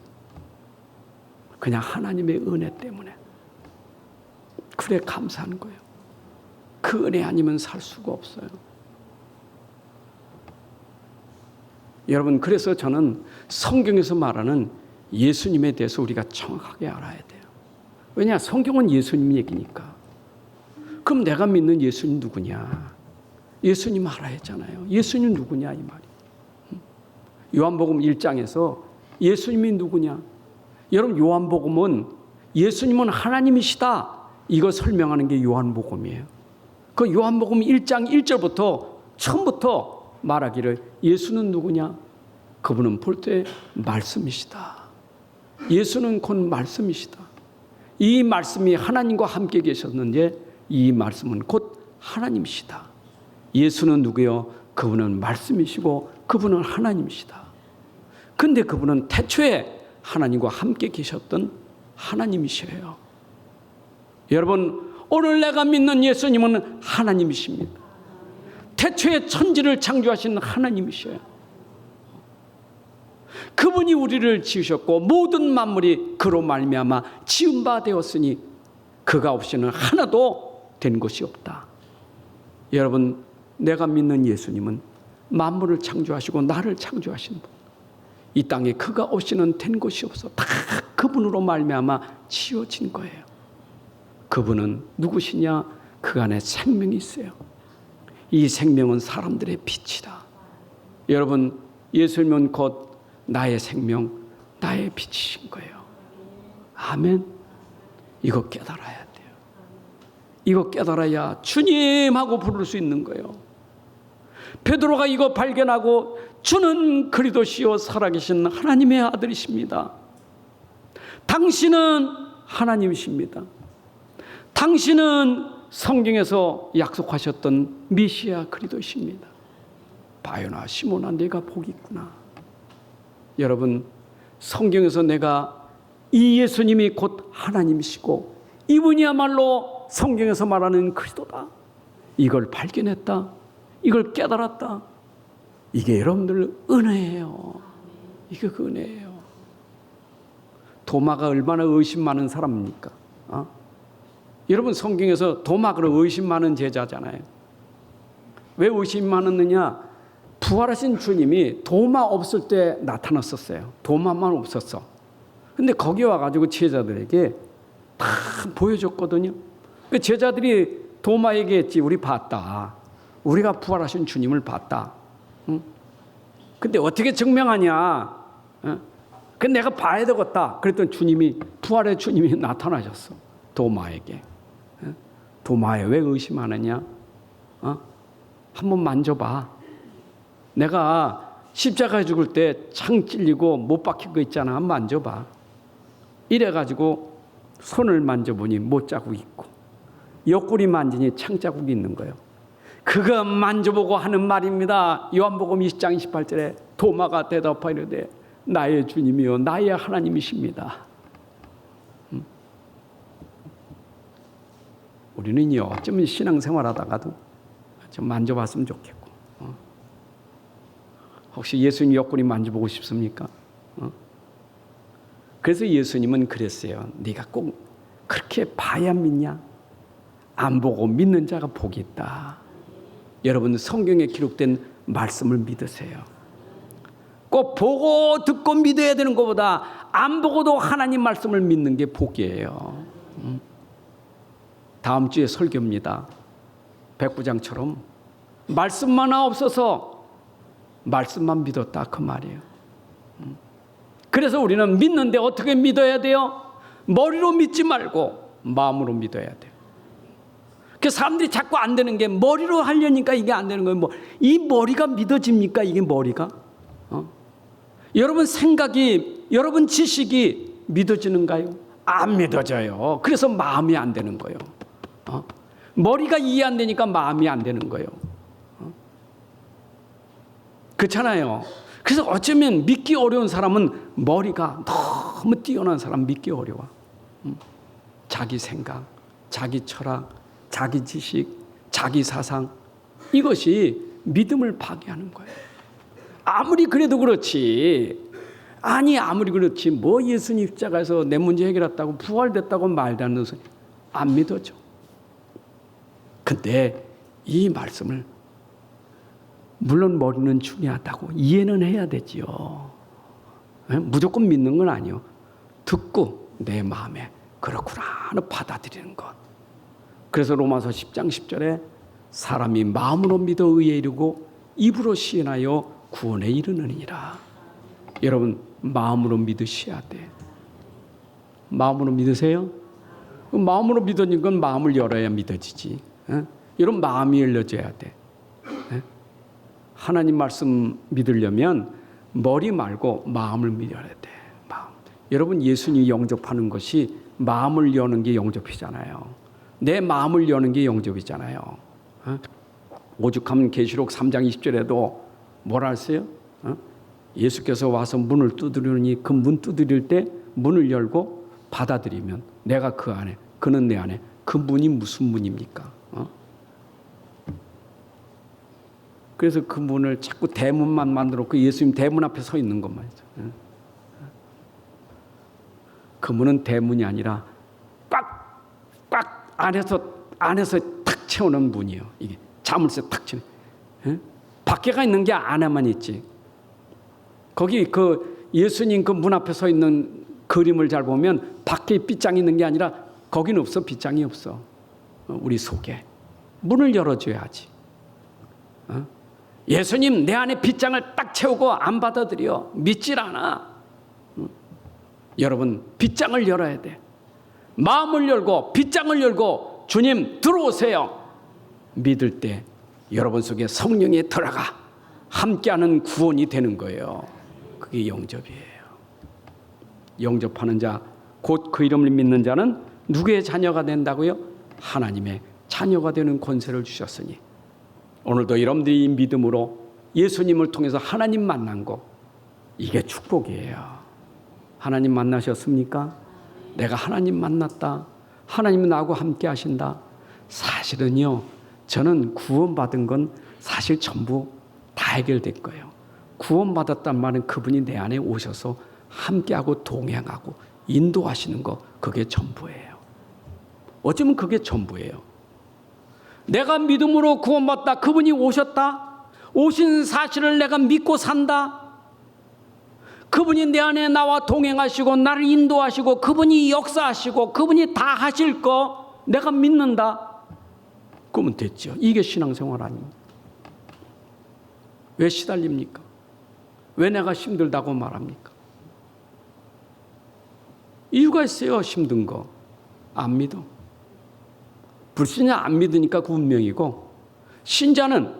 그냥 하나님의 은혜 때문에. 그래 감사한 거예요. 그 은혜 아니면 살 수가 없어요. 여러분 그래서 저는 성경에서 말하는 예수님에 대해서 우리가 정확하게 알아야 돼요. 왜냐? 성경은 예수님 얘기니까. 그럼 내가 믿는 예수님 누구냐? 예수님 알아야 했잖아요. 예수님 누구냐 이 말이. 요한복음 1장에서 예수님이 누구냐? 여러분 요한복음은 예수님은 하나님이시다. 이거 설명하는 게 요한복음이에요. 그 요한복음 1장 1절부터 처음부터 말하기를 예수는 누구냐? 그분은 볼 때 말씀이시다. 예수는 곧 말씀이시다. 이 말씀이 하나님과 함께 계셨는데 이 말씀은 곧 하나님이시다. 예수는 누구요? 그분은 말씀이시고 그분은 하나님이시다. 근데 그분은 태초에 하나님과 함께 계셨던 하나님이셔요. 여러분, 오늘 내가 믿는 예수님은 하나님이십니다. 태초에 천지를 창조하신 하나님이셔요. 그분이 우리를 지으셨고 모든 만물이 그로 말미암아 지은 바 되었으니 그가 없이는 하나도 된 것이 없다. 여러분, 내가 믿는 예수님은 만물을 창조하시고 나를 창조하신 분. 이 땅에 그가 없이는 된 것이 없어. 다 그분으로 말미암아 지어진 거예요. 그분은 누구시냐? 그 안에 생명이 있어요. 이 생명은 사람들의 빛이다. 여러분, 예수님은 곧 나의 생명, 나의 빛이신 거예요. 아멘. 이거 깨달아야 돼요. 이거 깨달아야 주님하고 부를 수 있는 거예요. 베드로가 이거 발견하고 주는 그리스도시요 살아계신 하나님의 아들이십니다. 당신은 하나님이십니다. 당신은 성경에서 약속하셨던 메시아 그리스도십니다. 바요나 시몬아, 네가 복이 있구나. 여러분, 성경에서 내가 이 예수님이 곧 하나님이시고 이분이야말로 성경에서 말하는 그리스도다, 이걸 발견했다, 이걸 깨달았다. 이게 여러분들 은혜예요. 이게 그 은혜예요. 도마가 얼마나 의심 많은 사람입니까? 여러분, 성경에서 도마가 의심 많은 제자잖아요. 왜 의심 많았느냐? 부활하신 주님이 도마 없을 때 나타났었어요. 도마만 없었어. 근데 거기 와가지고 제자들에게 다 보여줬거든요. 제자들이 도마에게 했지, 우리 봤다. 우리가 부활하신 주님을 봤다. 응? 근데 어떻게 증명하냐? 그 내가 봐야 되겠다. 그랬더니 주님이, 부활의 주님이 나타나셨어. 도마에게. 도마에 왜 의심하느냐? 한번 만져봐. 내가 십자가에 죽을 때 창 찔리고 못 박힌 거 있잖아. 한번 만져봐. 이래가지고 손을 만져보니 못 자국이 있고, 옆구리 만지니 창 자국이 있는 거예요. 그거 만져보고 하는 말입니다. 요한복음 20장 28절에 도마가 대답하이르되 나의 주님이요 나의 하나님이십니다. 우리는요, 어쩌면 신앙생활하다가도 좀 만져봤으면 좋겠고, 혹시 예수님 옆구리 만져보고 싶습니까? 그래서 예수님은 그랬어요. 네가 꼭 그렇게 봐야 믿냐? 안 보고 믿는 자가 복이 있다. 여러분, 성경에 기록된 말씀을 믿으세요. 꼭 보고 듣고 믿어야 되는 것보다 안 보고도 하나님 말씀을 믿는 게 복이에요. 다음 주에 설교입니다. 백부장처럼 말씀만 없어서 말씀만 믿었다, 그 말이에요. 그래서 우리는 믿는데 어떻게 믿어야 돼요? 머리로 믿지 말고 마음으로 믿어야 돼요. 그 사람들이 자꾸 안 되는 게 머리로 하려니까 이게 안 되는 거예요. 이 머리가 믿어집니까? 이게 머리가? 여러분 생각이, 여러분 지식이 믿어지는가요? 안 믿어져요. 그래서 마음이 안 되는 거예요. 머리가 이해 안 되니까 마음이 안 되는 거예요. 그렇잖아요. 그래서 어쩌면 믿기 어려운 사람은 머리가 너무 뛰어난 사람 믿기 어려워. 자기 생각, 자기 철학, 자기 지식, 자기 사상, 이것이 믿음을 파괴하는 거예요. 아무리 그래도 그렇지, 아무리 그렇지, 뭐 예수님 십자가에서 내 문제 해결했다고 부활됐다고 말도 안 되는 소리 안 믿어져. 근데 이 말씀을, 물론 머리는 중요하다고 이해는 해야 되지요. 무조건 믿는 건 아니요. 듣고 내 마음에 그렇구나 하는 받아들이는 것. 그래서 로마서 10장 10절에 사람이 마음으로 믿어 의에 이르고 입으로 시인하여 구원에 이르느니라. 여러분, 마음으로 믿으셔야 돼. 마음으로 믿으세요? 마음으로 믿어진 건 마음을 열어야 믿어지지. 여러분, 마음이 열려져야 돼. 하나님 말씀 믿으려면 머리 말고 마음을 믿어야 돼. 마음. 여러분, 예수님이 영접하는 것이 마음을 여는 게 영접이잖아요. 내 마음을 여는 게 영접이잖아요. 오죽하면 계시록 3장 20절에도 뭐라 했어요? 예수께서 와서 문을 두드리니 그 문 두드릴 때 문을 열고 받아들이면 내가 그 안에, 그는 내 안에. 그 문이 무슨 문입니까? 그래서 그 문을 자꾸 대문만 만들어 그 예수님 대문 앞에 서 있는 것만이죠. 그 문은 대문이 아니라 꽉 안에서 탁 채우는 문이에요. 이게 자물쇠 탁 채는. 밖에가 있는 게 안에만 있지. 거기 그 예수님 그 문 앞에 서 있는 그림을 잘 보면 밖에 빗장이 있는 게 아니라 거기는 없어. 빗장이 없어. 우리 속에. 문을 열어줘야지. 예수님 내 안에 빗장을 딱 채우고 안 받아들여. 믿질 않아. 여러분 빗장을 열어야 돼. 마음을 열고 빗장을 열고 주님 들어오세요. 믿을 때 여러분 속에 성령이 들어가 함께하는 구원이 되는 거예요. 그게 영접이에요. 영접하는 자, 곧 그 이름을 믿는 자는 누구의 자녀가 된다고요? 하나님의 자녀가 되는 권세를 주셨으니 오늘도 여러분들이 믿음으로 예수님을 통해서 하나님 만난 거, 이게 축복이에요. 하나님 만나셨습니까? 내가 하나님 만났다. 하나님은 나하고 함께 하신다. 사실은요, 저는 구원받은 건 사실 전부 다 해결된 거예요. 구원받았단 말은 그분이 내 안에 오셔서 함께하고 동행하고 인도하시는 거, 그게 전부예요. 어쩌면 그게 전부예요. 내가 믿음으로 구원받다. 그분이 오셨다. 오신 사실을 내가 믿고 산다. 그분이 내 안에 나와 동행하시고 나를 인도하시고 그분이 역사하시고 그분이 다 하실 거 내가 믿는다. 그러면 됐죠. 이게 신앙생활 아닙니까? 왜 시달립니까? 왜 내가 힘들다고 말합니까? 이유가 있어요. 힘든 거. 안 믿어. 불신자 안 믿으니까 그 운명이고, 신자는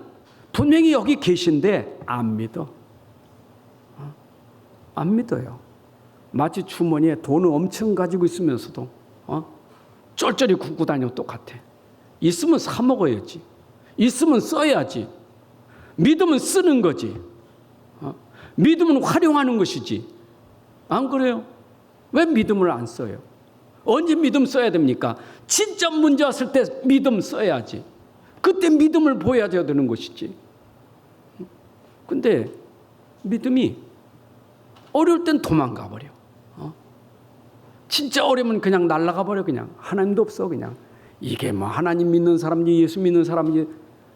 분명히 여기 계신데 안 믿어. 안 믿어요. 마치 주머니에 돈을 엄청 가지고 있으면서도 쫄쫄이 굽고 다녀. 똑같아. 있으면 사 먹어야지. 있으면 써야지. 믿으면 쓰는 거지. 믿으면 활용하는 것이지. 안 그래요? 왜 믿음을 안 써요? 언제 믿음 써야 됩니까? 진짜 문제 왔을 때 믿음 써야지. 그때 믿음을 보여줘야 되는 것이지. 근데 믿음이 어려울 땐 도망가 버려. 진짜 어려우면 그냥 날아가 버려. 그냥 하나님도 없어. 그냥 이게 뭐 하나님 믿는 사람이 예수 믿는 사람이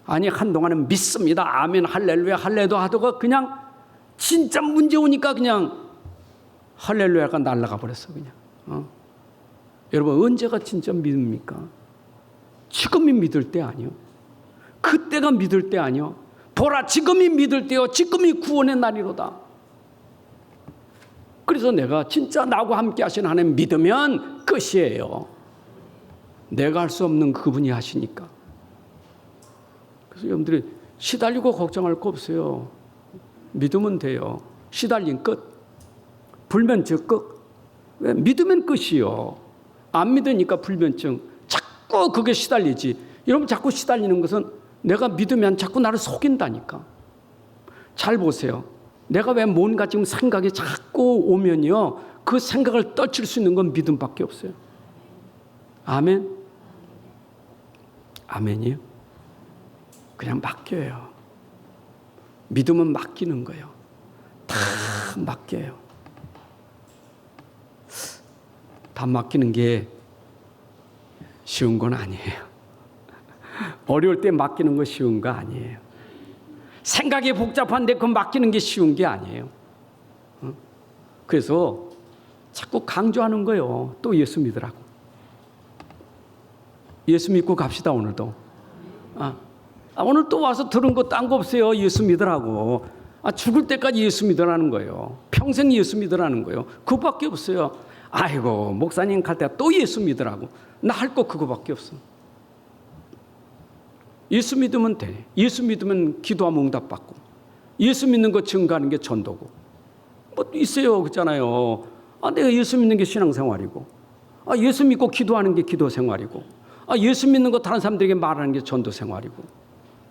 아니, 한동안은 믿습니다. 아멘 할렐루야 할렐루야 하다가 그냥 진짜 문제 오니까 그냥 할렐루야가 날아가 버렸어. 그냥. 여러분 언제가 진짜 믿습니까? 지금이 믿을 때 아니요. 그때가 믿을 때 아니요. 보라 지금이 믿을 때요. 지금이 구원의 날이로다. 그래서 내가 진짜 나하고 함께 하시는 하나님 믿으면 끝이에요. 내가 할 수 없는 그분이 하시니까. 그래서 여러분들이 시달리고 걱정할 거 없어요. 믿으면 돼요. 시달린 끝. 불면증 끝. 왜? 믿으면 끝이요. 안 믿으니까 불면증. 자꾸 그게 시달리지. 여러분 자꾸 시달리는 것은 내가 믿으면 자꾸 나를 속인다니까. 잘 보세요. 내가 왜 뭔가 지금 생각이 자꾸 오면요, 그 생각을 떨칠 수 있는 건 믿음밖에 없어요. 아멘? 아멘이요? 그냥 맡겨요. 믿음은 맡기는 거예요. 다 맡겨요. 다 맡기는 게 쉬운 건 아니에요. 어려울 때 맡기는 거 쉬운 거 아니에요. 생각이 복잡한데 그 맡기는 게 쉬운 게 아니에요. 그래서 자꾸 강조하는 거예요. 또 예수 믿으라고. 예수 믿고 갑시다. 오늘도. 오늘 또 와서 들은 거 딴 거 없어요. 예수 믿으라고. 죽을 때까지 예수 믿으라는 거예요. 평생 예수 믿으라는 거예요. 그거밖에 없어요. 아이고 목사님 갈 때 또 예수 믿으라고. 나 할 거 그거밖에 없어. 예수 믿으면 돼. 예수 믿으면 기도하면 응답받고, 예수 믿는 거 증거하는 게 전도고, 뭐 있어요. 그렇잖아요. 내가 예수 믿는 게 신앙생활이고, 예수 믿고 기도하는 게 기도생활이고, 예수 믿는 거 다른 사람들에게 말하는 게 전도생활이고,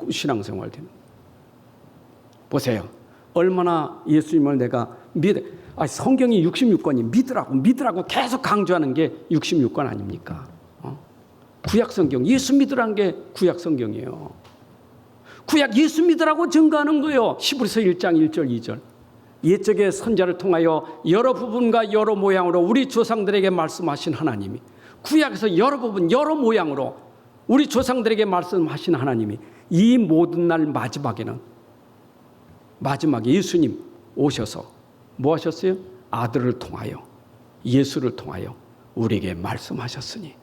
신앙생활 되는 거예요. 보세요. 얼마나 예수님을 내가 성경이 66권이 믿으라고 계속 강조하는 게 66권 아닙니까? 구약 성경, 예수 믿으라는 게 구약 성경이에요. 구약 예수 믿으라고 증거하는 거예요. 히브리서 1장 1절 2절. 옛적의 선자를 통하여 여러 부분과 여러 모양으로 우리 조상들에게 말씀하신 하나님이, 구약에서 여러 부분 여러 모양으로 우리 조상들에게 말씀하신 하나님이 이 모든 날 마지막에 예수님 오셔서 뭐 하셨어요? 아들을 통하여, 예수를 통하여 우리에게 말씀하셨으니,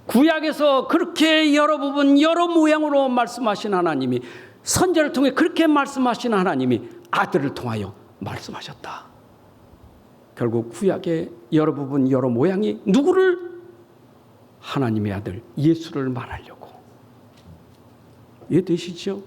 구약에서 그렇게 여러 부분 여러 모양으로 말씀하신 하나님이, 선자를 통해 그렇게 말씀하신 하나님이 아들을 통하여 말씀하셨다. 결국 구약의 여러 부분 여러 모양이 누구를? 하나님의 아들 예수를 말하려고. 이해되시죠?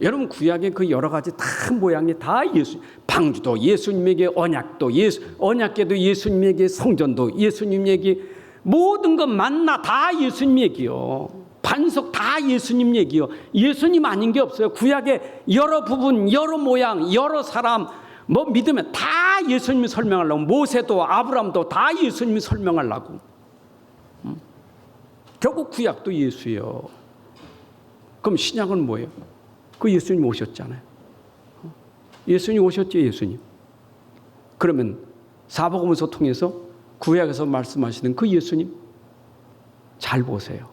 여러분, 구약의 그 여러 가지 다 모양이 다 예수, 방주도 예수님에게, 언약궤도 예수님에게, 성전도 예수님에게, 모든 것 만나 다 예수님 얘기요. 반석 다 예수님 얘기요. 예수님 아닌 게 없어요. 구약의 여러 부분, 여러 모양, 여러 사람, 뭐 믿으면 다 예수님이 설명하려고. 모세도 아브라함도 다 예수님이 설명하려고. 결국 구약도 예수예요. 그럼 신약은 뭐예요? 그 예수님 오셨잖아요. 예수님 오셨죠, 예수님. 그러면 사복음서 통해서 구약에서 말씀하시는 그 예수님 잘 보세요.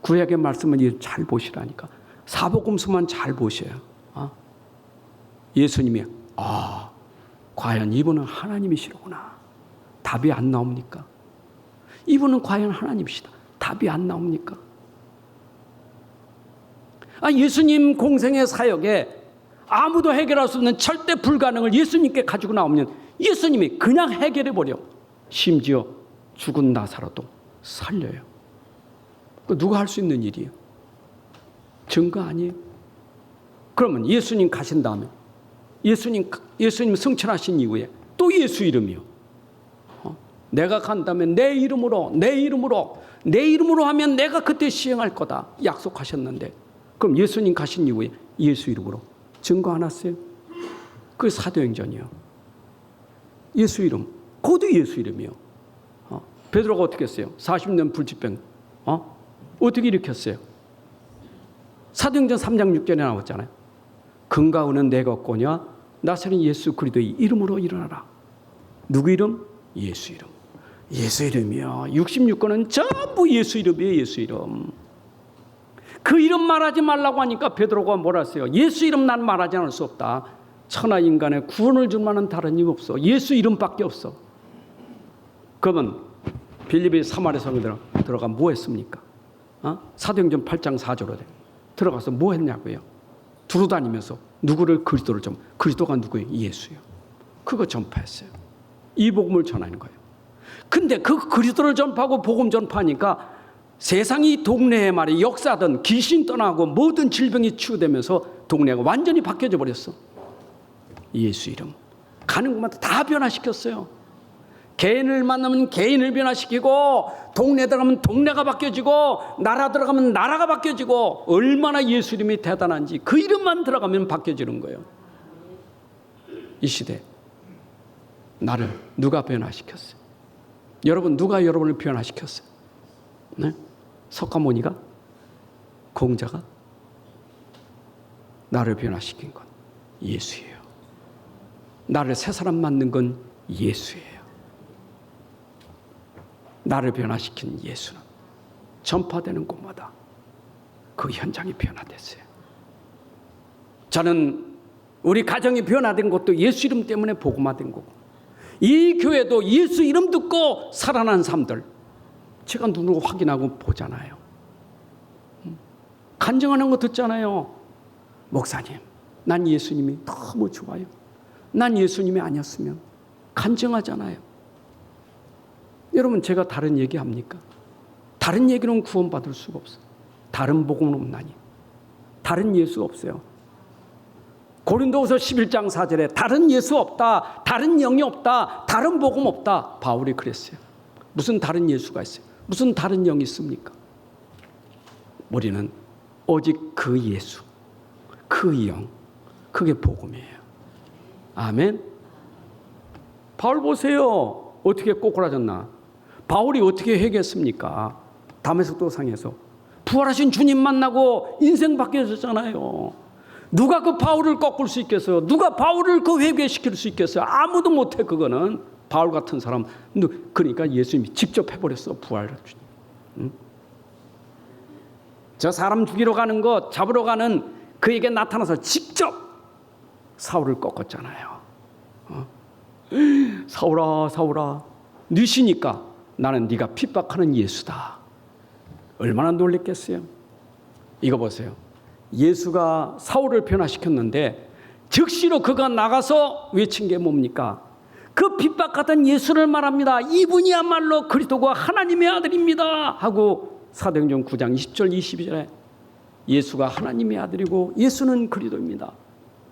구약의 말씀은 잘 보시라니까. 사복음서만 잘 보셔요. 예수님이 과연 이분은 하나님이시로구나. 답이 안 나옵니까? 이분은 과연 하나님이시다. 답이 안 나옵니까? 예수님 공생의 사역에 아무도 해결할 수 없는 절대 불가능을 예수님께 가지고 나오면 예수님이 그냥 해결해버려. 심지어 죽은 나사로도 살려요. 누가 할 수 있는 일이에요? 증거 아니에요? 그러면 예수님 가신 다음에 예수님 승천하신 이후에 또 예수 이름이요. 내가 간다면 내 이름으로 하면 내가 그때 시행할 거다 약속하셨는데, 그럼 예수님 가신 이후에 예수 이름으로 증거 안 왔어요? 그 사도행전이요. 예수 이름, 그것도 예수 이름이요. 베드로가 어떻게 했어요? 40년 불치병 어떻게 일으켰어요? 사도행전 3장 6절에 나왔잖아요. 금과 은은 내가 얻고냐 나사렛 예수 그리스도의 이름으로 일어나라. 누구 이름? 예수 이름. 예수 이름이요. 66권은 전부 예수 이름이에요. 예수 이름. 그 이름 말하지 말라고 하니까 베드로가 뭐라 했어요? 예수 이름 난 말하지 않을 수 없다. 천하 인간의 구원을 줄 만한 다른 이름 없어. 예수 이름밖에 없어. 그러면 빌립의 사마리아 성에 들어가 뭐 했습니까? 사도행전 8장 4절에 들어가서 뭐 했냐고요? 두루다니면서 누구를? 그리스도가 누구예요? 예수요. 그거 전파했어요. 이 복음을 전하는 거예요. 근데 그 그리스도를 전파하고 복음 전파하니까 세상이 동네에 말이 역사든 귀신 떠나고 모든 질병이 치유되면서 동네가 완전히 바뀌어져 버렸어. 예수 이름. 가는 곳마다 다 변화시켰어요. 개인을 만나면 개인을 변화시키고, 동네 들어가면 동네가 바뀌어지고, 나라 들어가면 나라가 바뀌어지고, 얼마나 예수 이름이 대단한지 그 이름만 들어가면 바뀌어지는 거예요. 이 시대 나를 누가 변화시켰어요? 여러분, 누가 여러분을 변화시켰어요? 네? 석가모니가? 공자가? 나를 변화시킨 건 예수예요. 나를 새 사람 만든 건 예수예요. 나를 변화시킨 예수는 전파되는 곳마다 그 현장이 변화됐어요. 저는 우리 가정이 변화된 것도 예수 이름 때문에 복음화된 거고, 이 교회도 예수 이름 듣고 살아난 사람들 제가 눈으로 확인하고 보잖아요. 간증하는 거 듣잖아요. 목사님, 난 예수님이 너무 좋아요. 난 예수님이 아니었으면, 간증하잖아요. 여러분, 제가 다른 얘기합니까? 다른 얘기는 구원받을 수가 없어요. 다른 복음은 없나니. 다른 예수 없어요. 고린도후서 11장 4절에 다른 예수 없다, 다른 영이 없다, 다른 복음 없다, 바울이 그랬어요. 무슨 다른 예수가 있어요? 무슨 다른 영이 있습니까? 우리는 오직 그 예수, 그 영, 그게 복음이에요. 아멘. 바울 보세요. 어떻게 꼬꾸라졌나. 바울이 어떻게 회개했습니까? 다메섹 도상에서 부활하신 주님 만나고 인생 바뀌어졌잖아요. 누가 그 바울을 꺾을 수 있겠어요? 누가 바울을 그 회개시킬 수 있겠어요? 아무도 못해. 그거는 바울 같은 사람. 그러니까 예수님이 직접 해버렸어. 부활을 주님. 응? 저 사람 죽이러 가는 거, 잡으러 가는 그에게 나타나서 직접 사울을 꺾었잖아요. 사울아, 사울아, 네 시니까 나는 네가 핍박하는 예수다. 얼마나 놀랬겠어요. 이거 보세요. 예수가 사울을 변화시켰는데 즉시로 그가 나가서 외친 게 뭡니까? 그 핍박하던 예수를 말합니다. 이분이야말로 그리스도가 하나님의 아들입니다 하고 사도행전 9장 20절 22절에 예수가 하나님의 아들이고 예수는 그리스도입니다.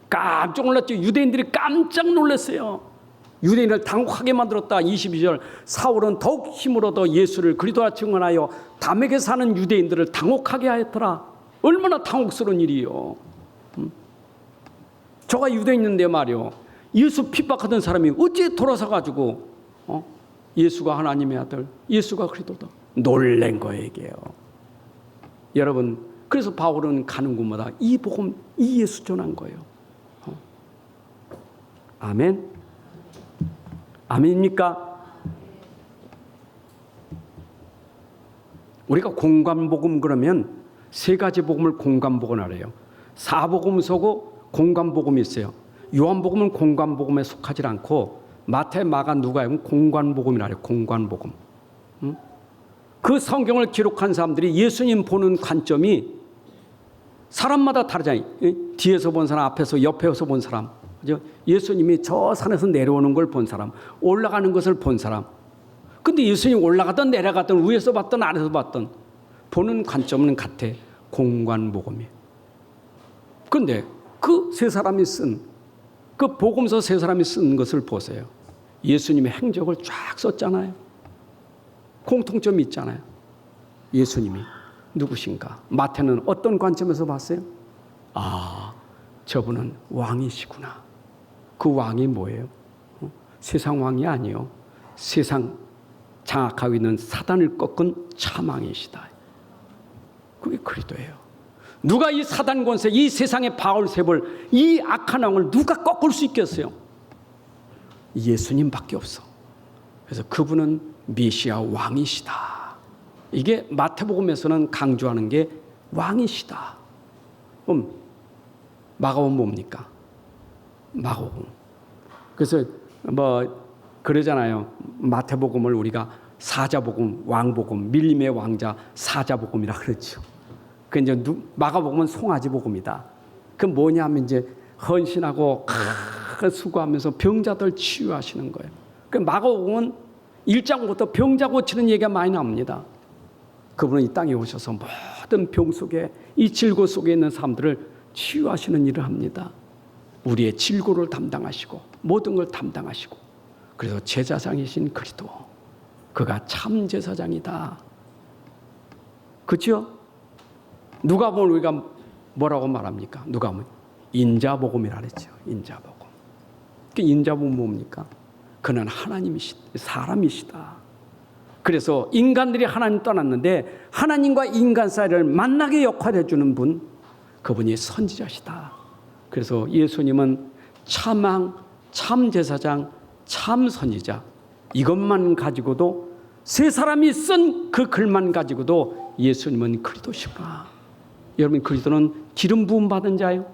깜짝 놀랐죠. 유대인들이 깜짝 놀랐어요. 유대인을 당혹하게 만들었다. 22절 사울은 더욱 힘을 얻어 예수를 그리스도라 증언하여 담에게 사는 유대인들을 당혹하게 하였더라. 얼마나 당혹스러운 일이요. 저가 유대인인데 말이요. 예수 핍박하던 사람이 어찌 돌아서 가지고 예수가 하나님의 아들, 예수가 그리스도다. 놀란 거예요, 이게요. 여러분, 그래서 바울은 가는 곳마다 이 복음, 이 예수 전한 거예요. 아멘. 아멘입니까? 우리가 공관복음 그러면 세 가지 복음을 공관복음 하래요. 사복음서고 공관복음이 있어요. 요한복음은 공관복음에 속하지 않고 마태, 마가, 누가복음은 공관복음이라 해요. 공관복음. 그 성경을 기록한 사람들이 예수님 보는 관점이 사람마다 다르잖아요. 뒤에서 본 사람, 앞에서, 옆에서 본 사람. 예수님이 저 산에서 내려오는 걸 본 사람, 올라가는 것을 본 사람. 근데 예수님 올라가든 내려가든 위에서 봤든 아래서 봤든 보는 관점은 같아. 공관복음이에요. 근데 그 세 사람이 쓴, 그 복음서 세 사람이 쓴 것을 보세요. 예수님의 행적을 쫙 썼잖아요. 공통점이 있잖아요. 예수님이 누구신가? 마태는 어떤 관점에서 봤어요? 아, 저분은 왕이시구나. 그 왕이 뭐예요? 세상 왕이 아니요. 세상 장악하고 있는 사단을 꺾은 참왕이시다. 그게 그리스도예요. 누가 이 사단 권세, 이 세상의 바울세벌, 이 악한 왕을 누가 꺾을 수 있겠어요? 예수님밖에 없어. 그래서 그분은 메시아 왕이시다. 이게 마태복음에서는 강조하는 게 왕이시다. 그럼 마가복음 뭡니까? 마가복음. 그래서 그러잖아요. 마태복음을 우리가 사자복음, 왕복음, 밀림의 왕자 사자복음이라 그러죠. 그 이제 마가복음은 송아지복음이다. 그 뭐냐면 이제 헌신하고 수고하면서 병자들 치유하시는 거예요. 그 마가복음은 1장부터 병자 고치는 얘기가 많이 나옵니다. 그분은 이 땅에 오셔서 모든 병 속에 이 질고 속에 있는 사람들을 치유하시는 일을 합니다. 우리의 질고를 담당하시고 모든 걸 담당하시고 그래서 제사장이신 그리스도 그가 참 제사장이다. 그렇죠? 누가 보면 우리가 뭐라고 말합니까? 누가 보면 인자복음이라 그랬죠. 인자복음. 그 인자복음 뭡니까? 그는 하나님이시다. 사람이시다. 그래서 인간들이 하나님 떠났는데 하나님과 인간 사이를 만나게 역할해 주는 분, 그분이 선지자시다. 그래서 예수님은 참왕, 참제사장, 참 선지자, 이것만 가지고도 세 사람이 쓴 그 글만 가지고도 예수님은 그리스도시구나. 여러분, 그리스도는 기름 부음 받은 자예요.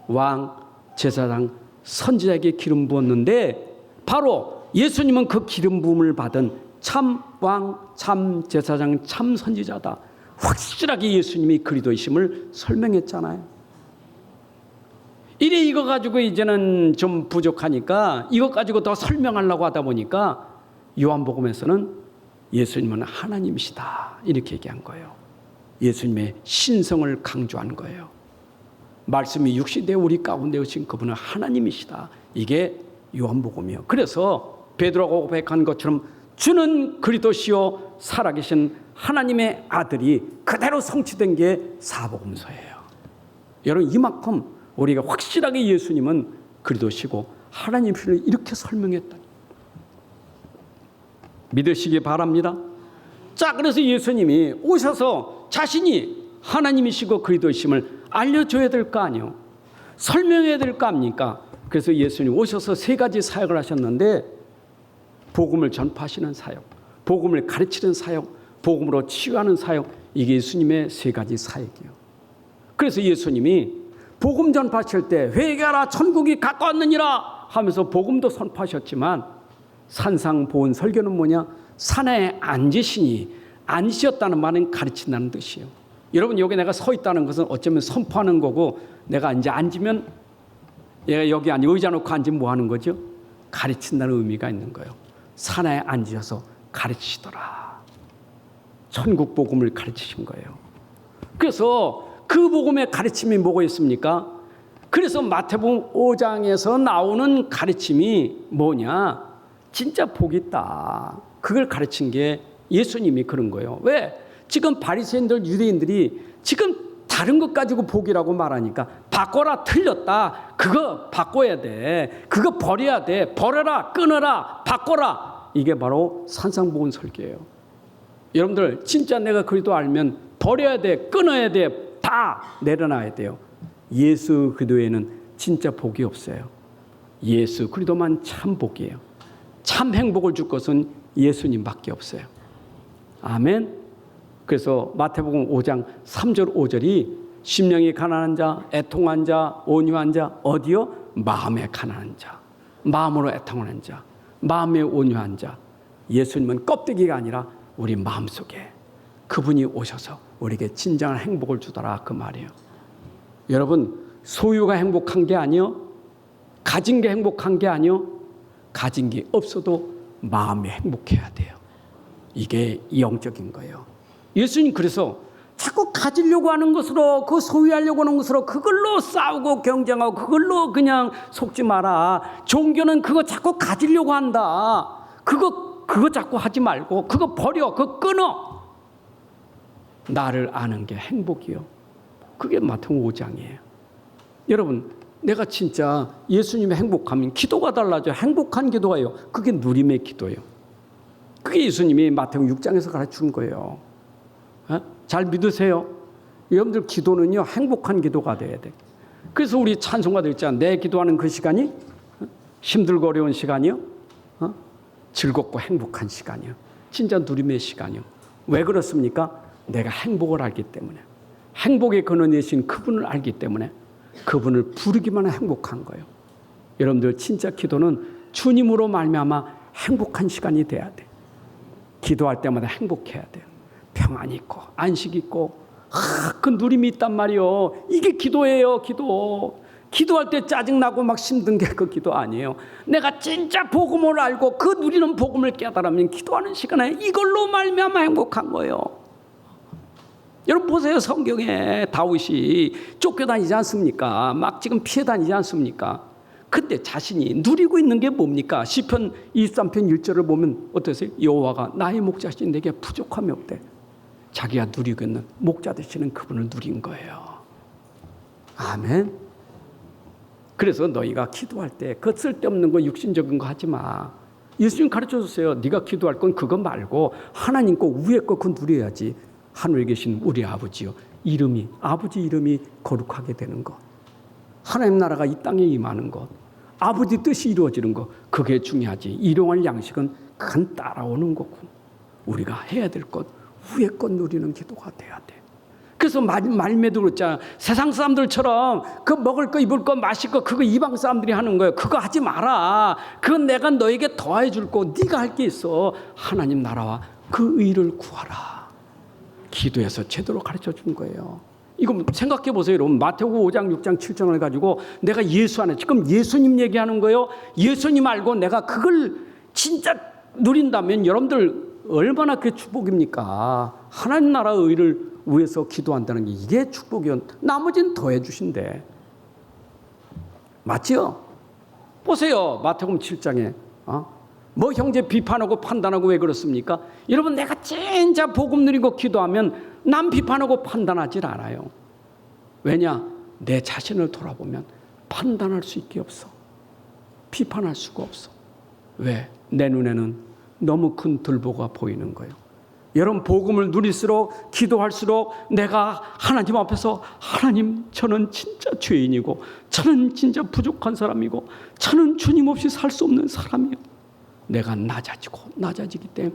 왕, 제사장, 선지자에게 기름 부었는데 바로 예수님은 그 기름 부음을 받은 참 왕, 참 제사장, 참 선지자다. 확실하게 예수님이 그리스도이심을 설명했잖아요. 이래 이거 가지고 이제는 좀 부족하니까 이것 가지고 더 설명하려고 하다 보니까 요한복음에서는 예수님은 하나님이시다 이렇게 얘기한 거예요. 예수님의 신성을 강조한 거예요. 말씀이 육신되 우리 가운데 오신 그분은 하나님이시다. 이게 요한복음이에요. 그래서 베드로가 고백한 것처럼 주는 그리스도시요 살아계신 하나님의 아들이 그대로 성취된 게 사복음서예요. 여러분, 이만큼 우리가 확실하게 예수님은 그리스도시고 하나님이시를 이렇게 설명했다니 믿으시기 바랍니다. 자, 그래서 예수님이 오셔서 자신이 하나님이시고 그리스도이심을 알려줘야 될 거 아니에요. 설명해야 될 거 아닙니까? 그래서 예수님 오셔서 세 가지 사역을 하셨는데, 복음을 전파하시는 사역, 복음을 가르치는 사역, 복음으로 치유하는 사역, 이게 예수님의 세 가지 사역이에요. 그래서 예수님이 복음 전파하실 때 회개하라 천국이 가까웠느니라 하면서 복음도 선포하셨지만, 산상보온 설교는 뭐냐? 산에 앉으시니, 앉으셨다는 말은 가르친다는 뜻이에요. 여러분, 여기 내가 서 있다는 것은 어쩌면 선포하는 거고, 내가 이제 앉으면, 얘가 여기 의자 놓고 앉으면 뭐 하는 거죠? 가르친다는 의미가 있는 거예요. 산에 앉으셔서 가르치시더라. 천국 복음을 가르치신 거예요. 그래서 그 복음의 가르침이 뭐가 있습니까? 그래서 마태복음 5장에서 나오는 가르침이 뭐냐? 진짜 복이 있다. 그걸 가르친 게 예수님이 그런 거예요. 왜? 지금 바리새인들, 유대인들이 지금 다른 것 가지고 복이라고 말하니까, 바꿔라, 틀렸다, 그거 바꿔야 돼, 그거 버려야 돼, 버려라, 끊어라, 바꿔라, 이게 바로 산상보온 설교예요. 여러분들, 진짜 내가 그리스도 알면 버려야 돼, 끊어야 돼, 다 내려놔야 돼요. 예수 그리스도에는 진짜 복이 없어요. 예수 그리스도만 참 복이에요. 참 행복을 줄 것은 예수님밖에 없어요. 아멘. 그래서 마태복음 5장 3절 5절이 심령이 가난한 자, 애통한 자, 온유한 자, 어디요? 마음에 가난한 자, 마음으로 애통하는 자, 마음에 온유한 자. 예수님은 껍데기가 아니라 우리 마음속에 그분이 오셔서 우리에게 진정한 행복을 주더라, 그 말이에요. 여러분, 소유가 행복한 게 아니요, 가진 게 행복한 게 아니요, 가진 게 없어도 마음이 행복해야 돼요. 이게 영적인 거예요. 예수님 그래서 자꾸 가지려고 하는 것으로, 그 소유하려고 하는 것으로 그걸로 싸우고 경쟁하고 그걸로 그냥 속지 마라. 종교는 그거 자꾸 가지려고 한다. 그거 자꾸 하지 말고 그거 버려, 그거 끊어. 나를 아는 게 행복이요. 그게 마태복음 5장이에요. 여러분, 내가 진짜 예수님의 행복하면 기도가 달라져요. 행복한 기도가요. 그게 누림의 기도예요. 그게 예수님이 마태복음 6장에서 가르치는 거예요. 잘 믿으세요. 여러분들, 기도는요, 행복한 기도가 돼야 돼. 그래서 우리 찬송가들 있잖아. 내 기도하는 그 시간이 힘들고 어려운 시간이요, 즐겁고 행복한 시간이요, 진짜 누림의 시간이요. 왜 그렇습니까? 내가 행복을 알기 때문에, 행복의 근원 되신 그분을 알기 때문에 그분을 부르기만 하면 행복한 거예요. 여러분들, 진짜 기도는 주님으로 말미암아 행복한 시간이 돼야 돼. 기도할 때마다 행복해야 돼요. 평안이 있고 안식이 있고 그 누림이 있단 말이에요. 이게 기도예요. 기도할 때 짜증나고 막 힘든 게 그 기도 아니에요. 내가 진짜 복음을 알고 그 누리는 복음을 깨달으면 기도하는 시간에 이걸로 말미암아 행복한 거예요. 여러분 보세요. 성경에 다윗이 쫓겨다니지 않습니까? 막 지금 피해 다니지 않습니까? 근데 자신이 누리고 있는 게 뭡니까? 시편 23편 1절을 보면 어떠세요? 여호와가 나의 목자신 내게 부족함이 없대. 자기가 누리고 있는 목자 되시는 그분을 누린 거예요. 아멘. 그래서 너희가 기도할 때 그 쓸데없는 거, 육신적인 거 하지 마. 예수님 가르쳐 주세요. 네가 기도할 건 그거 말고 하나님 거, 위에 거 그거 누려야지. 하늘에 계신 우리 아버지요, 아버지 이름이 거룩하게 되는 것, 하나님 나라가 이 땅에 임하는 것, 아버지 뜻이 이루어지는 것, 그게 중요하지. 일용할 양식은 그건 따라오는 거고, 우리가 해야 될 것, 위에 것 누리는 기도가 돼야 돼. 그래서 말매도 그렇잖아. 세상 사람들처럼 그 먹을 거, 입을 거, 마실 거 그거 이방 사람들이 하는 거예요. 그거 하지 마라. 그건 내가 너에게 더해 줄 거. 네가 할 게 있어. 하나님 나라와 그 의를 구하라. 기도해서 제대로 가르쳐 준 거예요. 이거 생각해 보세요, 여러분. 마태복음 5장, 6장, 7장을 가지고 내가 예수 안에, 지금 예수님 얘기하는 거예요. 예수님 알고 내가 그걸 진짜 누린다면 여러분들 얼마나 그게 축복입니까? 하나님 나라 의를 위해서 기도한다는 게 이게 축복이요. 나머지는 더해 주신대. 맞죠? 보세요. 마태복음 7장에 뭐 형제 비판하고 판단하고 왜 그렇습니까? 여러분, 내가 진짜 복음 누리고 기도하면 남 비판하고 판단하질 않아요. 왜냐? 내 자신을 돌아보면 판단할 수 있게 없어. 비판할 수가 없어. 왜? 내 눈에는 너무 큰 들보가 보이는 거예요. 여러분, 복음을 누릴수록, 기도할수록 내가 하나님 앞에서, 하나님, 저는 진짜 죄인이고, 저는 진짜 부족한 사람이고, 저는 주님 없이 살 수 없는 사람이요. 내가 낮아지기 때문에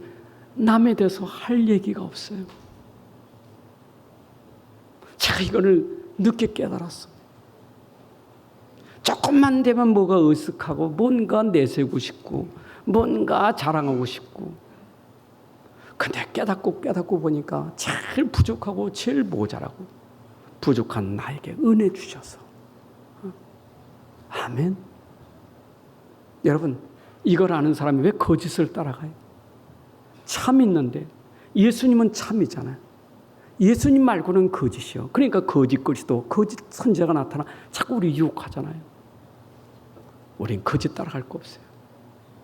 남에 대해서 할 얘기가 없어요. 제가 이거를 늦게 깨달았어. 조금만 되면 뭐가 으쓱하고, 뭔가 내세우고 싶고, 뭔가 자랑하고 싶고. 근데 깨닫고 보니까 제일 부족하고 제일 모자라고 부족한 나에게 은혜 주셔서. 아멘. 여러분, 이걸 아는 사람이 왜 거짓을 따라가요? 참 있는데 예수님은 참이잖아요. 예수님 말고는 거짓이요. 그러니까 거짓 그리스도, 거짓 선지자가 나타나 자꾸 우리 유혹하잖아요. 우린 거짓 따라갈 거 없어요.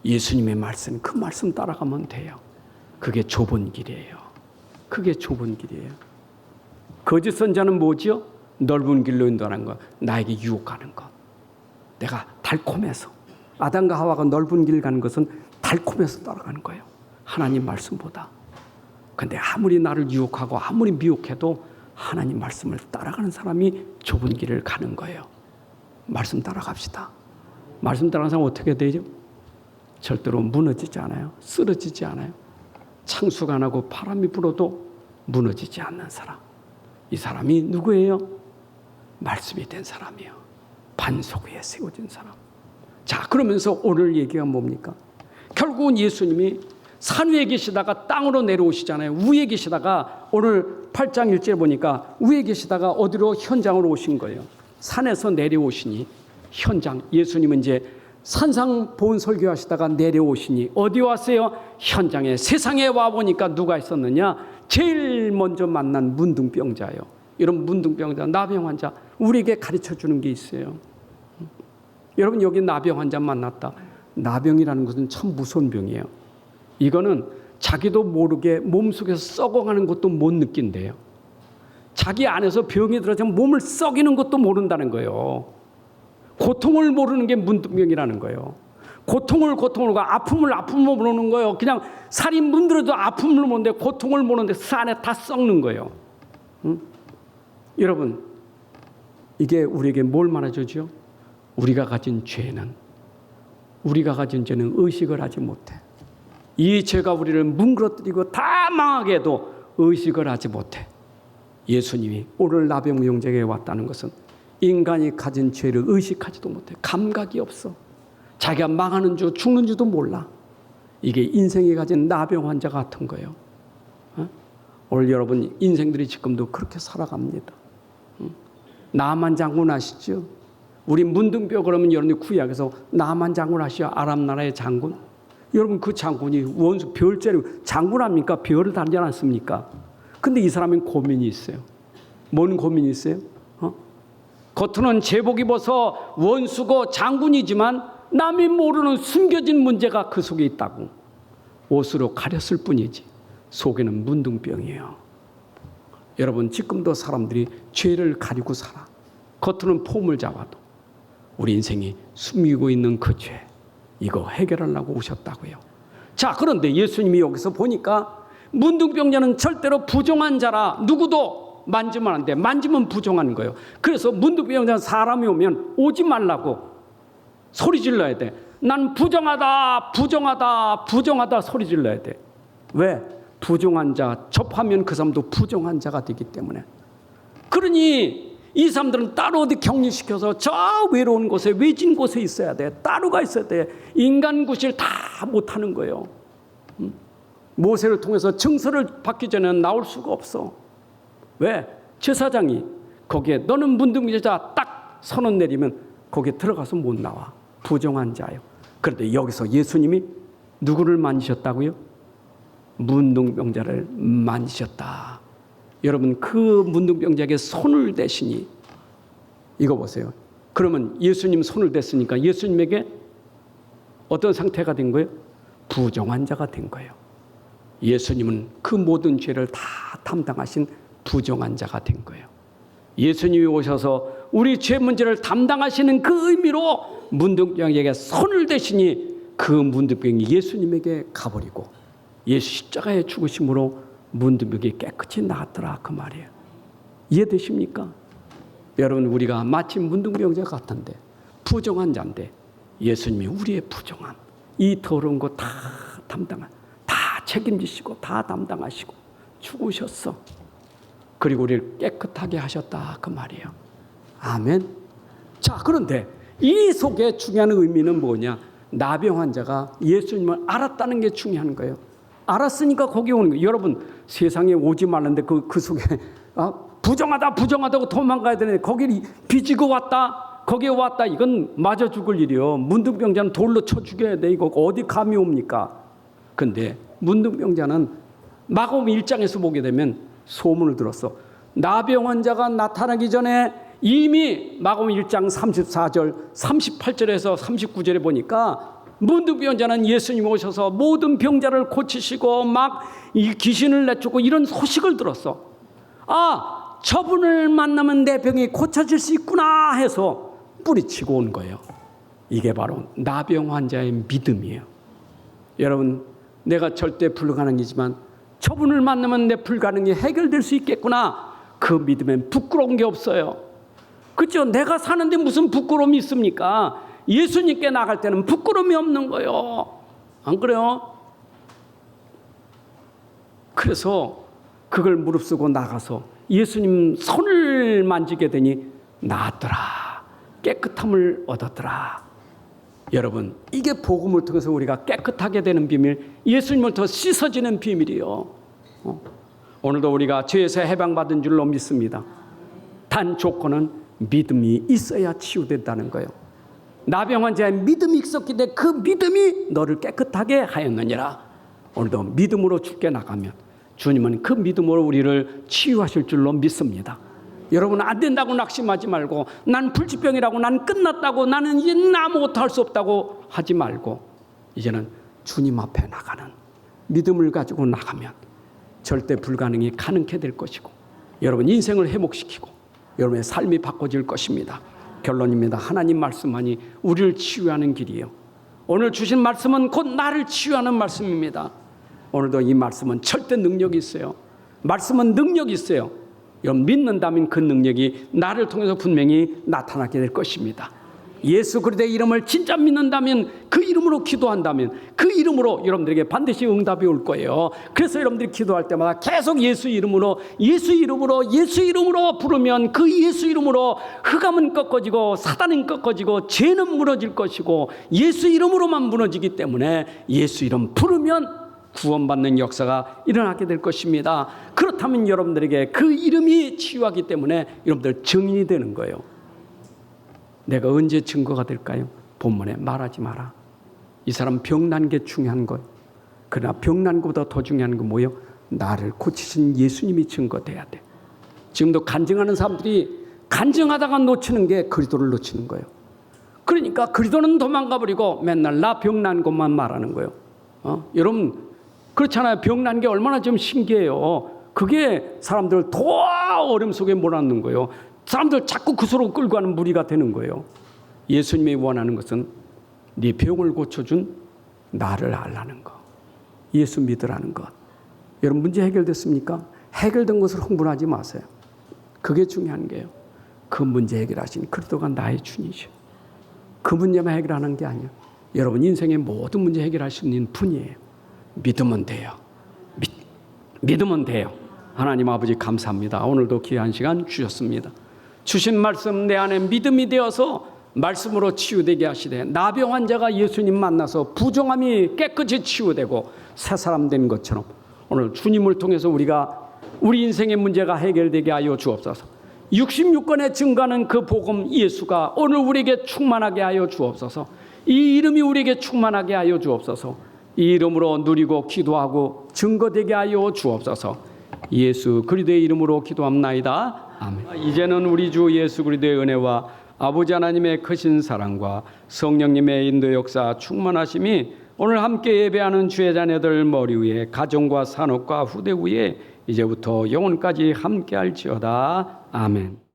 예수님의 말씀, 그 말씀 따라가면 돼요. 그게 좁은 길이에요. 그게 좁은 길이에요. 거짓 선자는 뭐죠? 넓은 길로 인도하는 것, 나에게 유혹하는 것. 내가 달콤해서, 아담과 하와가 넓은 길 가는 것은 달콤해서 따라가는 거예요. 하나님 말씀보다. 근데 아무리 나를 유혹하고 아무리 미혹해도 하나님 말씀을 따라가는 사람이 좁은 길을 가는 거예요. 말씀 따라갑시다. 말씀 따라가는 사람 어떻게 되죠? 절대로 무너지지 않아요. 쓰러지지 않아요. 창수가 나고 바람이 불어도 무너지지 않는 사람. 이 사람이 누구예요? 말씀이 된 사람이에요. 반석 위에 세워진 사람. 자, 그러면서 오늘 얘기가 뭡니까? 결국은 예수님이 산 위에 계시다가 땅으로 내려오시잖아요. 위에 계시다가 오늘 8장 1절 보니까 위에 계시다가 어디로? 현장으로 오신 거예요. 산에서 내려오시니 현장. 예수님은 이제 산상 보훈 설교하시다가 내려오시니 어디 왔어요? 현장에. 세상에 와보니까 누가 있었느냐? 제일 먼저 만난 문둥병자예요. 이런 문둥병자, 나병 환자, 우리에게 가르쳐주는 게 있어요. 여러분, 여기 나병 환자 만났다. 나병이라는 것은 참 무서운 병이에요. 이거는 자기도 모르게 몸속에서 썩어가는 것도 못 느낀대요. 자기 안에서 병이 들어서 몸을 썩이는 것도 모른다는 거예요. 고통을 모르는 게 문둥병이라는 거예요. 고통을 아픔을 모르는 거예요. 그냥 살이 문드러도 아픔을 모르는데 고통을 모르는데 그 안에 다 썩는 거예요. 여러분, 이게 우리에게 뭘 말해주죠? 우리가 가진 죄는 의식을 하지 못해. 이 죄가 우리를 뭉그러뜨리고 다 망하게 해도 의식을 하지 못해. 예수님이 오늘 나병 영제에 왔다는 것은 인간이 가진 죄를 의식하지도 못해. 감각이 없어. 자기가 망하는 줄 죽는 줄도 몰라. 이게 인생이 가진 나병 환자 같은 거예요. 오늘 여러분 인생들이 지금도 그렇게 살아갑니다. 나만 장군 아시죠? 우리 문둥병 그러면 여러분이 구약에서 나만 장군 아시죠? 아람 나라의 장군. 여러분, 그 장군이 원수 별자리 장군 합니까? 별을 달지 않았습니까? 근데 이 사람은 고민이 있어요. 뭔 고민이 있어요? 겉으로는 제복 입어서 원수고 장군이지만 남이 모르는 숨겨진 문제가 그 속에 있다고. 옷으로 가렸을 뿐이지 속에는 문둥병이에요. 여러분, 지금도 사람들이 죄를 가리고 살아. 겉으로는 폼을 잡아도 우리 인생이 숨기고 있는 그 죄, 이거 해결하려고 오셨다고요. 자, 그런데 예수님이 여기서 보니까 문둥병자는 절대로 부정한 자라 누구도 만지면 안 돼. 만지면 부정한 거예요. 그래서 문둥병자 사람이 오면 오지 말라고 소리 질러야 돼. 난 부정하다 소리 질러야 돼. 왜? 부정한 자 접하면 그 사람도 부정한 자가 되기 때문에. 그러니 이 사람들은 따로 어디 격리시켜서 저 외로운 곳에, 외진 곳에 있어야 돼. 따로가 있어야 돼. 인간 구실 다 못하는 거예요. 모세를 통해서 증서를 받기 전에는 나올 수가 없어. 왜? 제사장이 거기에 너는 문둥병자 딱 선언 내리면 거기에 들어가서 못 나와. 부정한 자예요. 그런데 여기서 예수님이 누구를 만지셨다고요? 문둥병자를 만지셨다. 여러분, 그 문둥병자에게 손을 대시니 이거 보세요. 그러면 예수님 손을 댔으니까 예수님에게 어떤 상태가 된 거예요? 부정한 자가 된 거예요. 예수님은 그 모든 죄를 다 담당하신 부정한 자가 된 거예요. 예수님이 오셔서 우리 죄 문제를 담당하시는 그 의미로 문둥병에게 손을 대시니 그 문둥병이 예수님에게 가버리고 예수 십자가의 죽으심으로 문둥병이 깨끗이 나았더라, 그 말이에요. 이해되십니까? 여러분, 우리가 마치 문둥병자 같은데, 부정한 자인데 예수님이 우리의 부정함, 이 더러운 거 다 다 책임지시고 다 담당하시고 죽으셨어. 그리고 우리를 깨끗하게 하셨다, 그 말이에요. 아멘. 자, 그런데 이 속에 중요한 의미는 뭐냐? 나병 환자가 예수님을 알았다는 게 중요한 거예요. 알았으니까 거기 오는 거예요. 여러분, 세상에 오지 말는데 그 속에 부정하다고 도망가야 되는데 거기 비지고 왔다, 거기에 왔다, 이건 맞아 죽을 일이요. 문둥병자는 돌로 쳐 죽여야 돼. 이거 어디 감이 옵니까? 근데 문둥병자는 마가복음 1장에서 보게 되면 소문을 들었어. 나병 환자가 나타나기 전에 이미 마가복음 1장 34절, 38절에서 39절에 보니까 문둥병자는 예수님 오셔서 모든 병자를 고치시고 막 이 귀신을 내쫓고 이런 소식을 들었어. 아, 저분을 만나면 내 병이 고쳐질 수 있구나 해서 뿌리치고 온 거예요. 이게 바로 나병 환자의 믿음이에요. 여러분, 내가 절대 불가능이지만 저분을 만나면 내 불가능이 해결될 수 있겠구나. 그 믿음엔 부끄러운 게 없어요. 그렇죠? 내가 사는데 무슨 부끄러움이 있습니까? 예수님께 나갈 때는 부끄러움이 없는 거예요. 안 그래요? 그래서 그걸 무릅쓰고 나가서 예수님 손을 만지게 되니 나았더라. 깨끗함을 얻었더라. 여러분, 이게 복음을 통해서 우리가 깨끗하게 되는 비밀, 예수님을 더 씻어지는 비밀이요. 오늘도 우리가 죄에서 해방받은 줄로 믿습니다. 단 조건은 믿음이 있어야 치유된다는 거예요. 나병 환자의 믿음이 있었기 때문에 그 믿음이 너를 깨끗하게 하였느니라. 오늘도 믿음으로 죽게 나가면 주님은 그 믿음으로 우리를 치유하실 줄로 믿습니다. 여러분, 안 된다고 낙심하지 말고, 난 불치병이라고, 난 끝났다고, 나는 이제 아무것도 할 수 없다고 하지 말고, 이제는 주님 앞에 나가는 믿음을 가지고 나가면 절대 불가능이 가능케 될 것이고, 여러분 인생을 회복시키고 여러분의 삶이 바꿔질 것입니다. 결론입니다. 하나님 말씀만이 우리를 치유하는 길이에요. 오늘 주신 말씀은 곧 나를 치유하는 말씀입니다. 오늘도 이 말씀은 절대 능력이 있어요. 말씀은 능력이 있어요. 여러분, 믿는다면 그 능력이 나를 통해서 분명히 나타나게 될 것입니다. 예수 그리스도의 이름을 진짜 믿는다면, 그 이름으로 기도한다면 그 이름으로 여러분들에게 반드시 응답이 올 거예요. 그래서 여러분들이 기도할 때마다 계속 예수 이름으로 부르면 그 예수 이름으로 흑암은 꺾어지고 사단은 꺾어지고 죄는 무너질 것이고, 예수 이름으로만 무너지기 때문에 예수 이름 부르면 구원받는 역사가 일어나게 될 것입니다. 그렇다면 여러분들에게 그 이름이 치유하기 때문에 여러분들 증인이 되는 거예요. 내가 언제 증거가 될까요? 본문에 말하지 마라. 이 사람 병난 게 중요한 거예요. 그러나 병난 것보다 더 중요한 건 뭐예요? 나를 고치신 예수님이 증거돼야 돼. 지금도 간증하는 사람들이 간증하다가 놓치는 게 그리스도를 놓치는 거예요. 그러니까 그리스도는 도망가 버리고 맨날 나 병난 것만 말하는 거예요. 여러분, 그렇잖아요. 병난 게 얼마나 좀 신기해요. 그게 사람들을 더 어려움 속에 몰아넣는 거예요. 사람들 자꾸 그수로 끌고 가는 무리가 되는 거예요. 예수님이 원하는 것은 네 병을 고쳐준 나를 알라는 것, 예수 믿으라는 것. 여러분, 문제 해결됐습니까? 해결된 것을 흥분하지 마세요. 그게 중요한 게요. 그 문제 해결하신 그리스도가 나의 주님이시오. 그 문제만 해결하는 게 아니에요. 여러분 인생의 모든 문제 해결할 수 있는 분이에요. 믿으면 돼요. 믿으면 돼요. 하나님 아버지 감사합니다. 오늘도 귀한 시간 주셨습니다. 주신 말씀 내 안에 믿음이 되어서 말씀으로 치유되게 하시되, 나병 환자가 예수님 만나서 부정함이 깨끗이 치유되고 새 사람 된 것처럼 오늘 주님을 통해서 우리 인생의 문제가 해결되게 하여 주옵소서. 66권에 증가하는 그 복음 예수가 오늘 우리에게 충만하게 하여 주옵소서. 이 이름이 우리에게 충만하게 하여 주옵소서. 이 이름으로 누리고 기도하고 증거되게 하여 주옵소서. 예수 그리스도의 이름으로 기도합나이다. 아멘. 이제는 우리 주 예수 그리스도의 은혜와 아버지 하나님의 크신 사랑과 성령님의 인도 역사 충만하심이 오늘 함께 예배하는 주의 자녀들 머리 위에, 가정과 산업과 후대 위에 이제부터 영원까지 함께할지어다. 아멘.